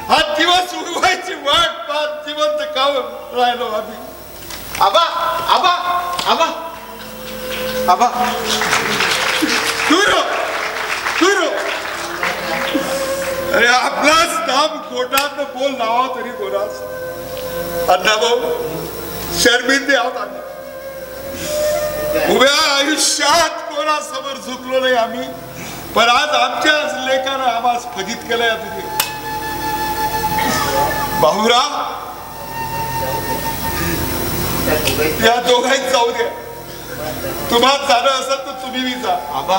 S10: हा दिवस उगवायची वाट पाहत जिवंत काहून राहिलो आम्ही.
S7: आबा आबा आबा आबा,
S10: तुरो अरे आपलाच नाम कोटात बोल नावा तरी कोणास. अण्णा भाऊ, शर्मिंदे आहोत आम्ही. उभ्या आयुष्यात कोणासमोर झुकलो नाही आम्ही, पण आज आमच्याच लेखानं आम्हाला स्थगित केलंय. तुम्ही बाहुराव, या दोघांत जाऊ द्या. तुम्हाला जाणं असेल तर तुम्ही जा.
S7: आबा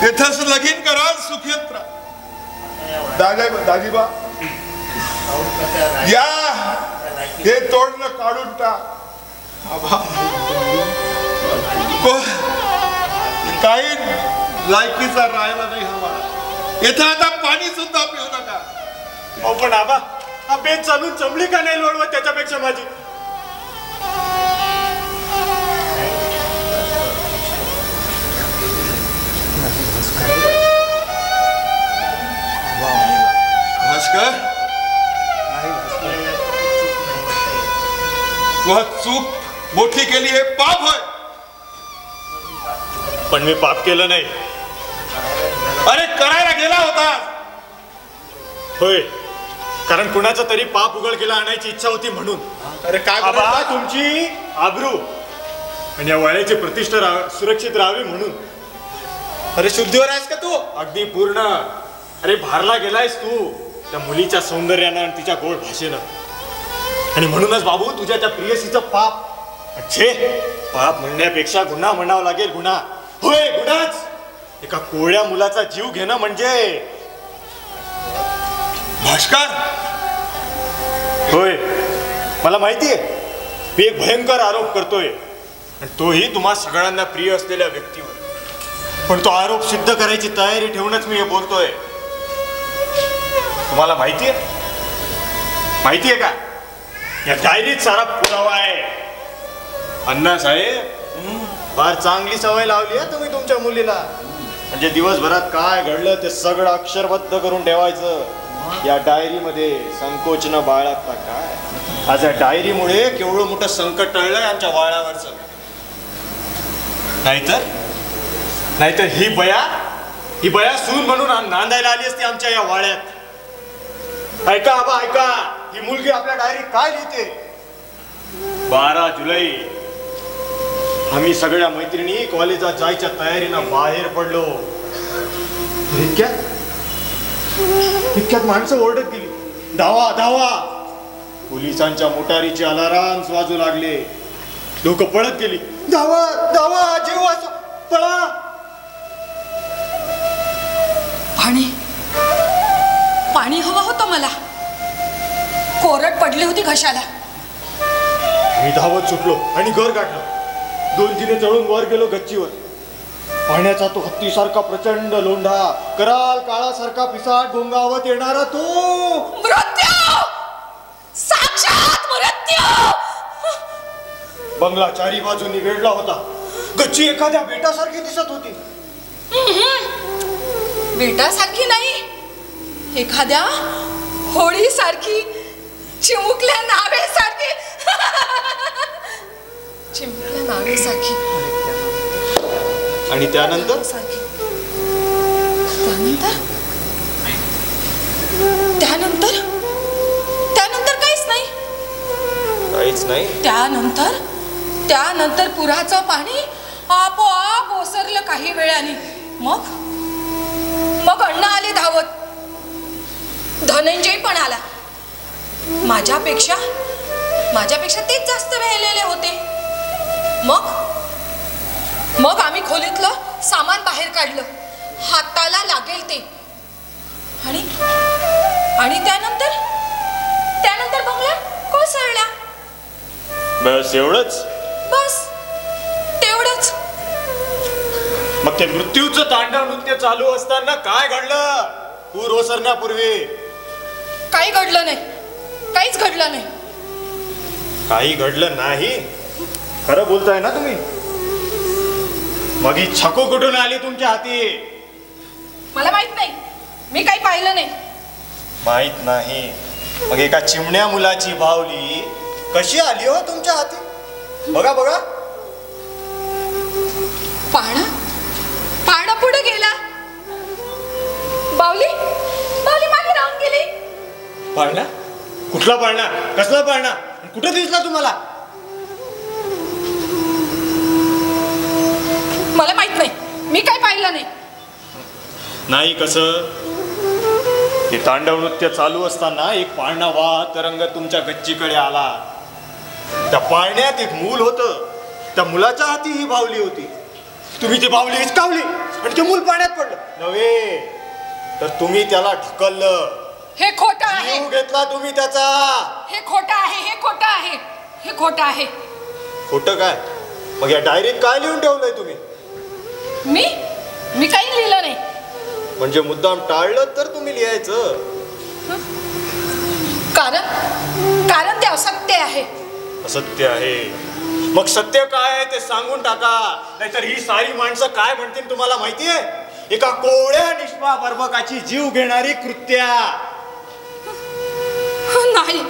S10: इथंच लगीन करा सुखेत राहा. दाजीबा या हे तोडणं काढून टाक. काही लायकीचा राहायला नाही हवा. इथं आता पाणी सुद्धा पिऊ नका.
S11: अहो पण आबा हा बेत चालून चमली का नाही लोळवत त्याच्यापेक्षा माझी.
S10: भास्कर तू चूक मोठी केली हे पाप होय.
S11: पण मी पाप केलं नाही.
S10: अरे करायला गेला होता
S11: होय, कारण कुणाचं तरी पाप उघडकीला आणायची इच्छा होती म्हणून.
S7: अरे काय
S11: आबा तुमची आबरू आणि या वयाची प्रतिष्ठा सुरक्षित राहावी म्हणून.
S7: अरे शुद्धीवर आहेस का तू?
S11: अगदी पूर्ण. अरे भारला गेलायस तू त्या मुलीच्या सौंदर्यानं आणि तिच्या गोड भाषेनं. आणि म्हणूनच बाबू तुझ्या त्या प्रियसीचं पाप छे पाप म्हणण्यापेक्षा गुन्हा म्हणावं लागेल. गुन्हा होय गुन्हाच. एका कोवळ्या मुलाचा जीव घेणं म्हणजे.
S10: भास्कर
S11: होय मला माहितीये मी एक भयंकर आरोप करतोय आणि तोही तुम्हा सगळ्यांना प्रिय असलेल्या व्यक्तीवर. पण तो आरोप सिद्ध करायची तयारी ठेवूनच मी हे बोलतोय. तुम्हाला माहितीये का या डायरीत सारा पुरावा आहे. अण्णासाहेब फार चांगली सवय लावली आहे तुम्ही तुमच्या मुलीला. म्हणजे दिवसभरात काय घडलं ते सगळं अक्षरबद्ध करून ठेवायचं या डायरीमध्ये. संकोच न बाळगता काय आज या डायरीमुळे केवढं मोठं संकट टळलंय आमच्या वाळावरचं. नाहीतर ही बया सून म्हणून नांदायला आली असती आमच्या या वाड्यात. ऐका आबा ऐका, ही मुलगी आपल्या डायरीत काय लिहिते. 12 जुलै आम्ही सगळ्या मैत्रिणी कॉलेजात जायच्या तयारीनं बाहेर पडलो. इतक्यात माणसं ओरडत गेली, धावा धावा. पोलिसांच्या मोटारीचे अलाराम्स वाजू लागले. लोक पळत गेली, धावा धावा जीव वाचवा पळा.
S9: पाणी हवं होतं मला. कोरड पडली होती घशाला.
S11: मी धावत सुटलो आणि घर गाठलो. 2 जिने चढून वर गेलो गच्चीवर. पाण्याचा तो हत्तीसारखा प्रचंड लोंढा, कराल काळासारखा पिसाट घोंगावत येणारा तो
S9: मृत्यू, साक्षात मृत्यू.
S11: बंगला चारी बाजूनी वेढला होता. गच्ची एखाद्या बेटासारखी दिसत होती.
S9: बेटासारखी नाही, एखाद्या होळीसारखी, चिमुकल्या नावेसारखी. चिमुकल्या नावेसारखी.
S11: आणि त्यानंतर काहीच नाही.
S9: त्यानंतर पुराचं पाणी आपोआप ओसरलं काही वेळाने. मग अण्णा आले धावत. धनंजय पण आला. माझ्यापेक्षा तेच जास्त वेळलेले होते. मग आम्ही खोलीतलं सामान बाहेर काढलं, हाताला लागेल ते. आणि त्यानंतर बंगला कोसळला.
S11: बस एवढंच.
S9: बस तेवढंच.
S11: मग ते मृत्यूचं तांडव नृत्य चालू असताना काय घडलं पूर ओसरण्यापूर्वी?
S9: काही घडलं नाही. काहीच घडलं नाही.
S11: काही घडलं नाही? खरं बोलताय ना तुम्ही? मग ही छको कुठून आली तुमच्या हाती?
S9: मला माहित नाही. मी काही पाहिलं नाही.
S11: माहित नाही? मग एका चिमण्या मुलाची बाहुली कशी आली हो तुमच्या हाती? बघा बघा.
S9: पाळणा पुढे गेला. बाहुली मागे राहून गेली.
S11: पाळणा? कुठला पाळणा? कसला पाळणा? कुठे दिसला तुम्हाला?
S9: मला माहित नाही. मी काही पाहिलं नाही.
S11: नाही कसं? हे तांडव नृत्य चालू असताना एक पाळणा वाहत तरंगत तुमच्या गच्चीकडे आला. त्या पाळण्यात एक मूल होतं. त्या मुलाच्या हाती ही बाहुली होती. तुम्ही ती बाहुली हिसकावली. आणि ते मूल पाण्यात पडलं. नव्हे तर तुम्ही त्याला ढकललं.
S9: हे खोटं आहे.
S11: जीव घेतला तुम्ही त्याचा.
S9: हे खोटं आहे. हे खोटं आहे. हे खोटं आहे.
S11: खोटं काय? मग या डायरीत काय लिहून ठेवलंय तुम्ही?
S9: मी काही लिहिलं नाही.
S11: म्हणजे मुद्दाम टाळलं तर तुम्ही लिहायचं.
S9: कारण ते असत्य आहे.
S11: असत्य आहे. मग सत्य काय आहे ते सांगून टाका, नाहीतर ही सारी माणसं काय म्हणतील तुम्हाला माहितीये? एका कोवळ्या निष्पाप जीव घेणारी कृत्या.
S9: नाही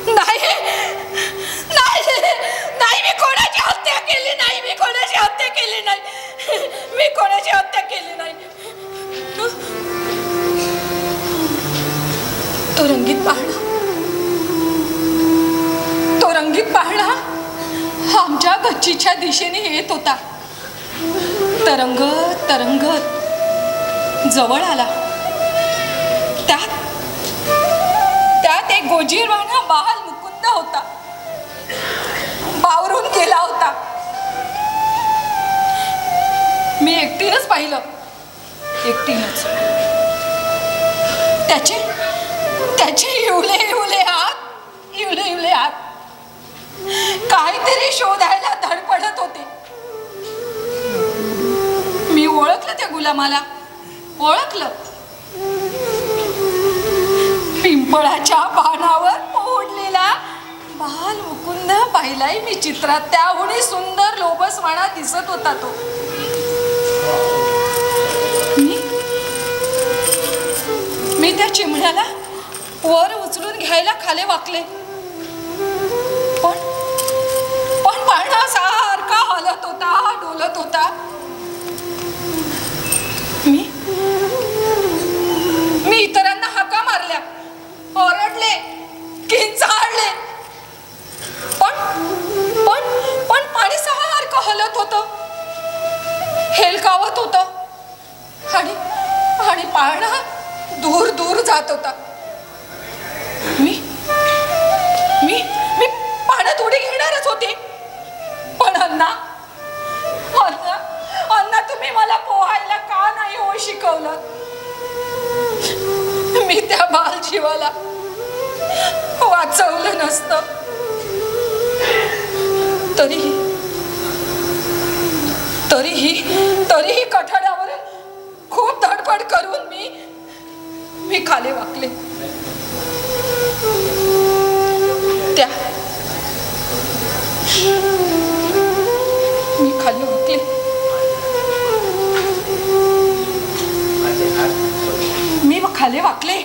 S9: नाही नाही, मी कोणाची हत्या केली नाही. मी कोणाची हत्या केली नाही. मी कोणाची हत्या केली नाही. तो रंगीत पाळणा आमच्या गच्चीच्या दिशेने येत होता. तरंगत जवळ आला. त्यात एक गोजीरवाणा बाल मुकुंद होता. बावरून गेला होता. मी एकटीनंच पाहिलं. एकटीनंच. त्याचे इवले हात काहीतरी शोधायला धडपडत होते. मी ओळखलं त्या गुलामाला. ओळखलं. पिंपळाच्या पानावर पोडलेला बाल मुकुंद पाहिलाय मी चित्रात. त्याहूनही सुंदर लोभसवाणा दिसत होता तो. मी त्या चिमण्याला वर उचलून घ्यायला खाली वाकले. पण पाळणा सारखा हलत होता, डोलत होता. मी इतरांना हाका मारल्या, ओरडले, किंचाळले. पण पाणी सारखं हलत होतं, हेलकावत होतं आणि पाळणा दूर दूर जात होता. मी पाण्यात उडी घेणारच होते. पण अण्णा तुम्ही मला पोहायला का नाही हो शिकवलं? मी त्या बालजीवाला वाचवलं नसतं. तरीही कठड्यावरून खूप धडपड करून मी खाली वाकले. मी खाली वाकले. खाली वाकले.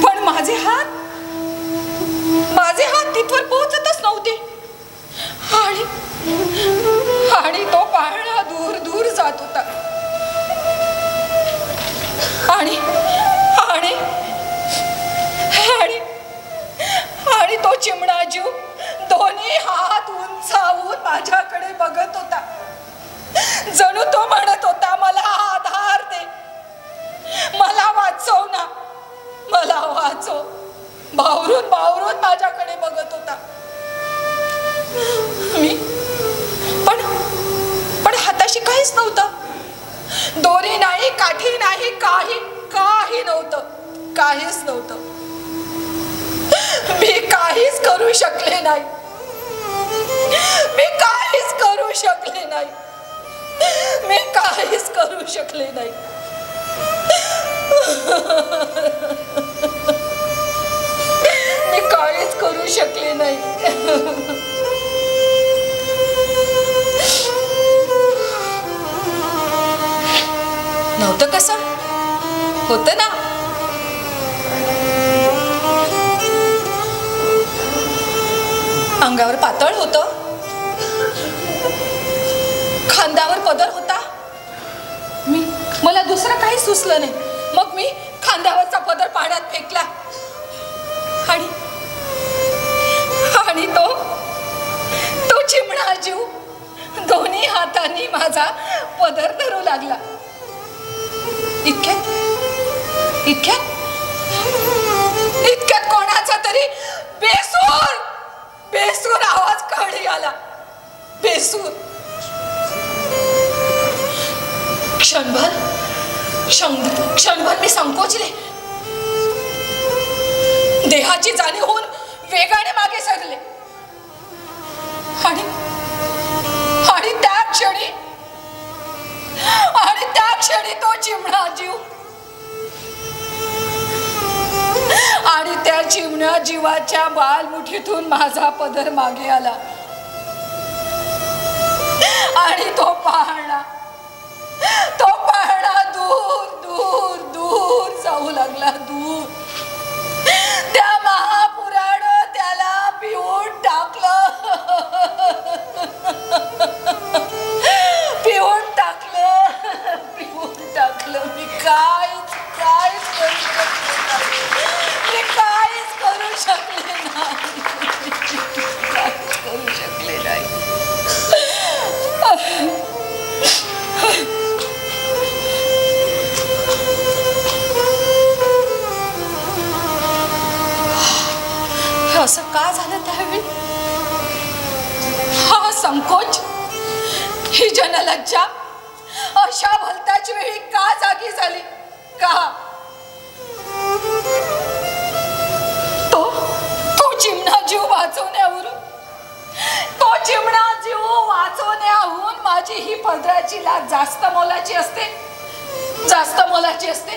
S9: पण माझे हात तिथवर पोहोचतच नव्हते. आणि तो पाळणा दूर दूर जात होता. आणि तो चिमणा जीव दोन्ही हात उंचावून माझ्याकडे बघत होता. जणू तो म्हणत होता, मला आधार दे, मला वाचव ना, मला वाचव. बावरून बावरून माझ्याकडे बघत होता. पण हाताशी काहीच नव्हतं. दोरी नाही, काठी नाही, काही नव्हतं. काहीच नव्हतं. मी काहीच करू शकले नाही. मी काहीच करू शकले नाही. मी काहीच करू शकले नाही. मी काहीच करू शकले नाही. नव्हतं कसं होतं ना. अंगावर पातळ होतं, खांद्यावर पदर होता. मला दुसरं काही सुचलं नाही. मग मी खांद्यावरचा पदर पाण्यात फेकला आणि तो चिमणा जीव दोन्ही हातांनी माझा पदर धरू लागला. इतक्यात कोणाचा तरी बेसूर आवाज काढी आला. बेसूर क्षणभर मी संकोचले. देहाची जाणीव होऊन वेगाने मागे सरले आणि त्या क्षणी तो चिमणा जीव आणि त्या चिमण्या जीवाच्या बालमुठीतून माझा पदर मागे आला आणि तो पाहणा दूर दूर दूर जाऊ लागला. दूर त्या महापुरानं त्याला पिऊन टाकलं. मी काहीच करू शकले नाही. असं का झालं त्यावेळी? हा संकोच, ही जनलज्जा अशा भलत्याच वेळी का जागी झाली? का तो चिमणा जीव वाचवण्याहून माझी ही पदराची लाज जास्त मोलाची असते.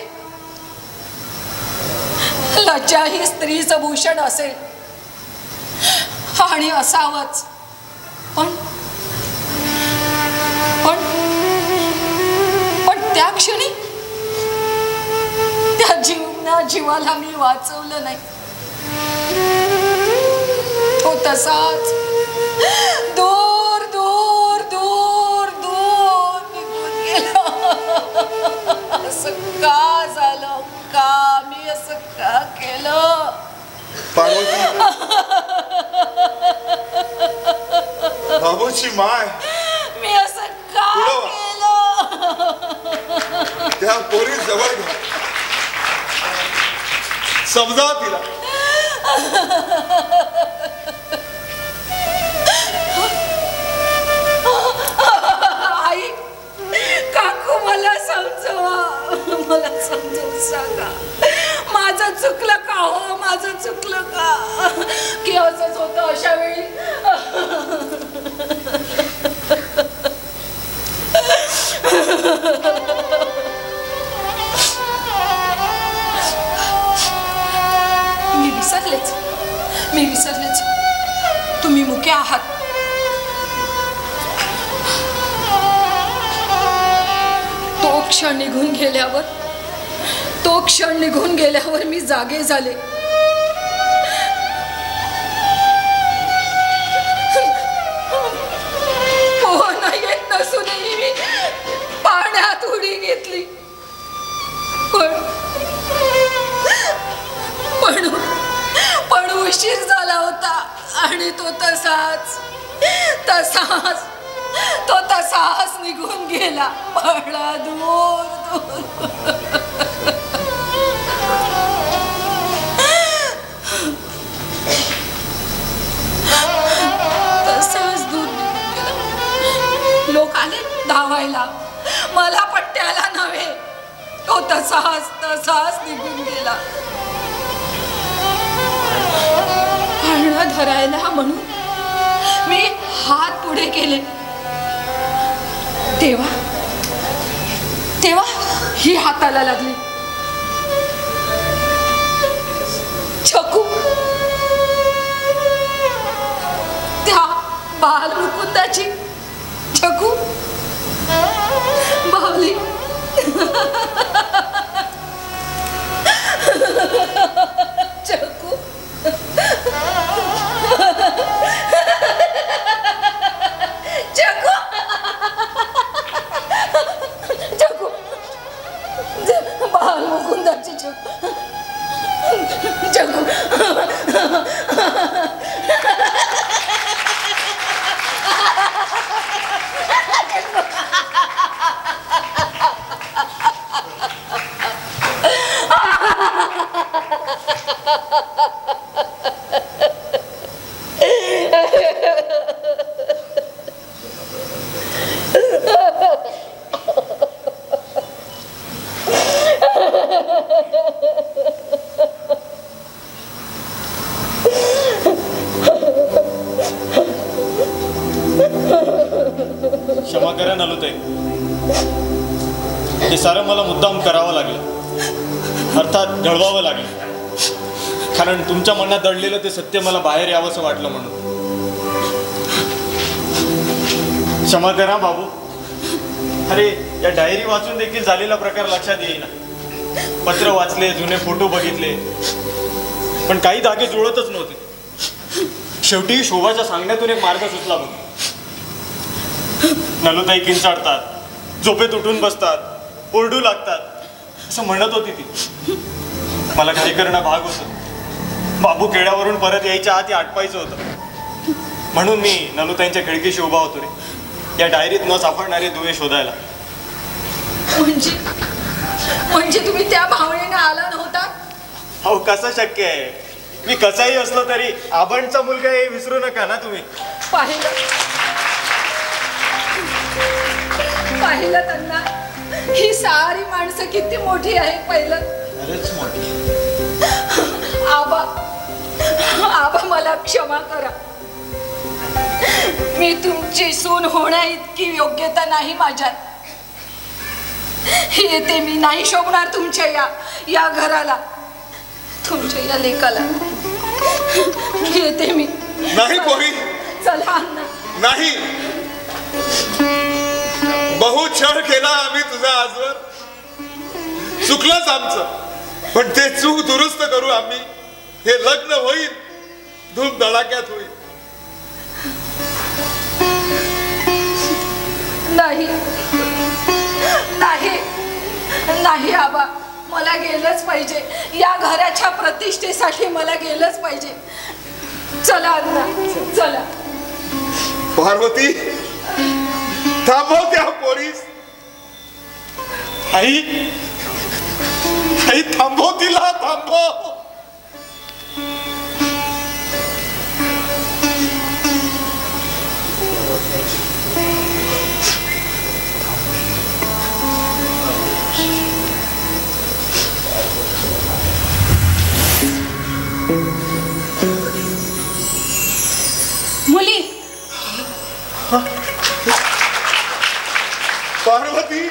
S9: लज्जा ही स्त्रीचं भूषण असेल आणि असावंच, पण त्या क्षणी त्या जीवाला मी वाचवलं नाही. तो तसाच दूर दूर दूर दूर निघून गेला. असं का झालं? मी असं का केलं?
S10: बाबूची माय,
S9: मी असं का केलं?
S10: त्या पोरी जवळ घ्या, समजा तिला.
S9: आई, काकू, मला समजून सांगा, माझं चुकलं का हो? माझं चुकलं का की असंच होतं अशा वेळी? मी विसरलेच. तुम्ही मुके आहात. तो क्षण निघून गेल्यावर मी जागे झाले. पोहणं येत नसूनही मी पाण्यात उडी घेतली. पण उशीर झाला होता आणि तो तसाच निघून गेला. पळा दूर दूर. तसाच दूर निघून गेला. लोक आले धावायला, मला पट्ट्याला नव्हे. तो तसाच निघून गेला. पाळणा धरायला म्हणून मी हात पुढे केले, तेव्हा ही हाताला लागली. छकू, त्या बाल मुकुंदाची छकू बावली. छकू बाल मुकुंदाची छकू.
S11: हे सारं मला मुद्दाम करावं लागलं, अर्थात घडवावं लागलं, कारण तुमच्या मनात दडलेलं ते सत्य मला बाहेर यावंसं वाटलं म्हणून. क्षमा करा बाबू. अरे या डायरी वाचून देखील झालेला प्रकार लक्षात येईना. पत्र वाचले, जुने फोटो बघितले, पण काही धागे जुळतच नव्हते. शेवटी शोभाच्या सांगण्यातून एक मार्ग सुचला बघ. नलूताई किंचाळतात, झोपेत उठून बसतात, ओरडू लागतात असं म्हणत होती ती. मला काही करणं भाग होतं. बाबू केळ्यावरून परत यायच्या आत आटपायचं होतं, म्हणून मी नलूताईंच्या खिडकीशी उभा होतो रे, या डायरीत न सापडणारे दुवे शोधायला.
S9: म्हणजे तुम्ही त्या भावनेने आला नव्हता?
S11: हो, कसं शक्य आहे? मी कसाही असलो तरी आबांचा मुलगा हे विसरू नका ना तुम्ही.
S9: पाहिलं त्यांना, ही सारी माणसं किती मोठी आहे पहिलं.
S11: अरेच मोठी.
S9: आबा मला क्षमा करा. मी तुमची सून होण्या इतकी योग्यता नाही माझ्यात. येते मी, नाही शोभणार तुमच्या या घराला, तुमच्या या लेकाला. येते मी.
S10: नाही पोरी,
S9: चला अण्णा.
S10: नाही. बहु छळ केला आम्ही तुझा आजवर, चुकलंच आमचं, पण ते चूक दुरुस्त करू आम्ही. हे लग्न होईल, धूम धडाक्यात होईल.
S9: नाही नाही नाही आबा, मला गेलंच पाहिजे. या घराच्या प्रतिष्ठेसाठी मला गेलंच पाहिजे. चला अण्णा, चला.
S10: पार्वती, थांबव त्या पोरीस.
S11: आई, आई थांबव तिला, थांबव.
S9: मुली,
S10: पार्वती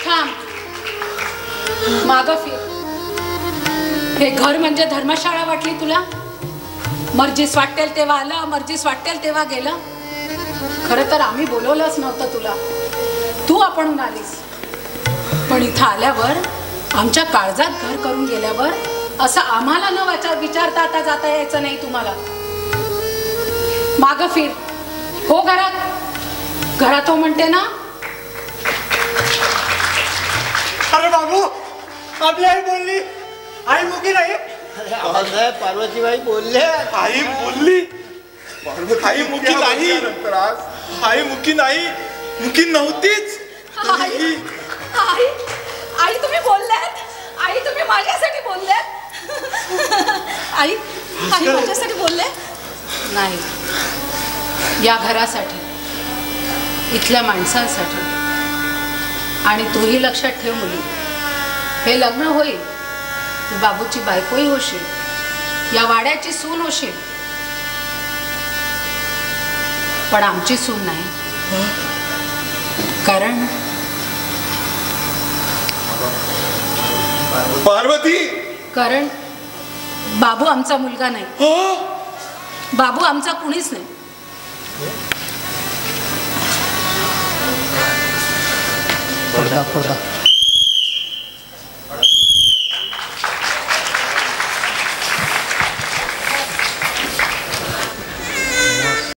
S9: थांब. मागं फिर. हे घर म्हणजे धर्मशाळा वाटली तुला? मर्जीस वाटेल तेव्हा आलं, मर्जीस वाटेल तेव्हा गेलं. खरं तर आम्ही बोलवलंच नव्हतं तुला, तू आपणून आलीस. पण इथं आल्यावर, आमच्या काळजात घर करून गेल्यावर, असं आम्हाला न विचारता आता जाता यायचं नाही तुम्हाला. मागं फिर. हो घरात हो म्हणते ना.
S11: अरे बाबू, आपली आई बोलली. आई मुकी नाही.
S3: पार्वतीबाई बोलले.
S11: आई बोलली. आई मुकी नाही. आई मुकी नाही, मुकी नव्हतीच.
S9: आई तुम्ही बोलल्यात. आई तुम्ही माझ्यासाठी बोलल्यात. आई माझ्यासाठी बोलले नाही, या घरासाठी, इथल्या माणसांसाठी. आणि तूही लक्षात ठेव मुली, हे लग्न होईल, तू बाबूची बायकोही होशील, या वाड्याची सून होशील, पण आमची सून नाही. कारण
S10: पार्वती,
S9: कारण बाबू आमचा मुलगा नाही. बाबू आमचा कुणीच नाही.
S8: पडदा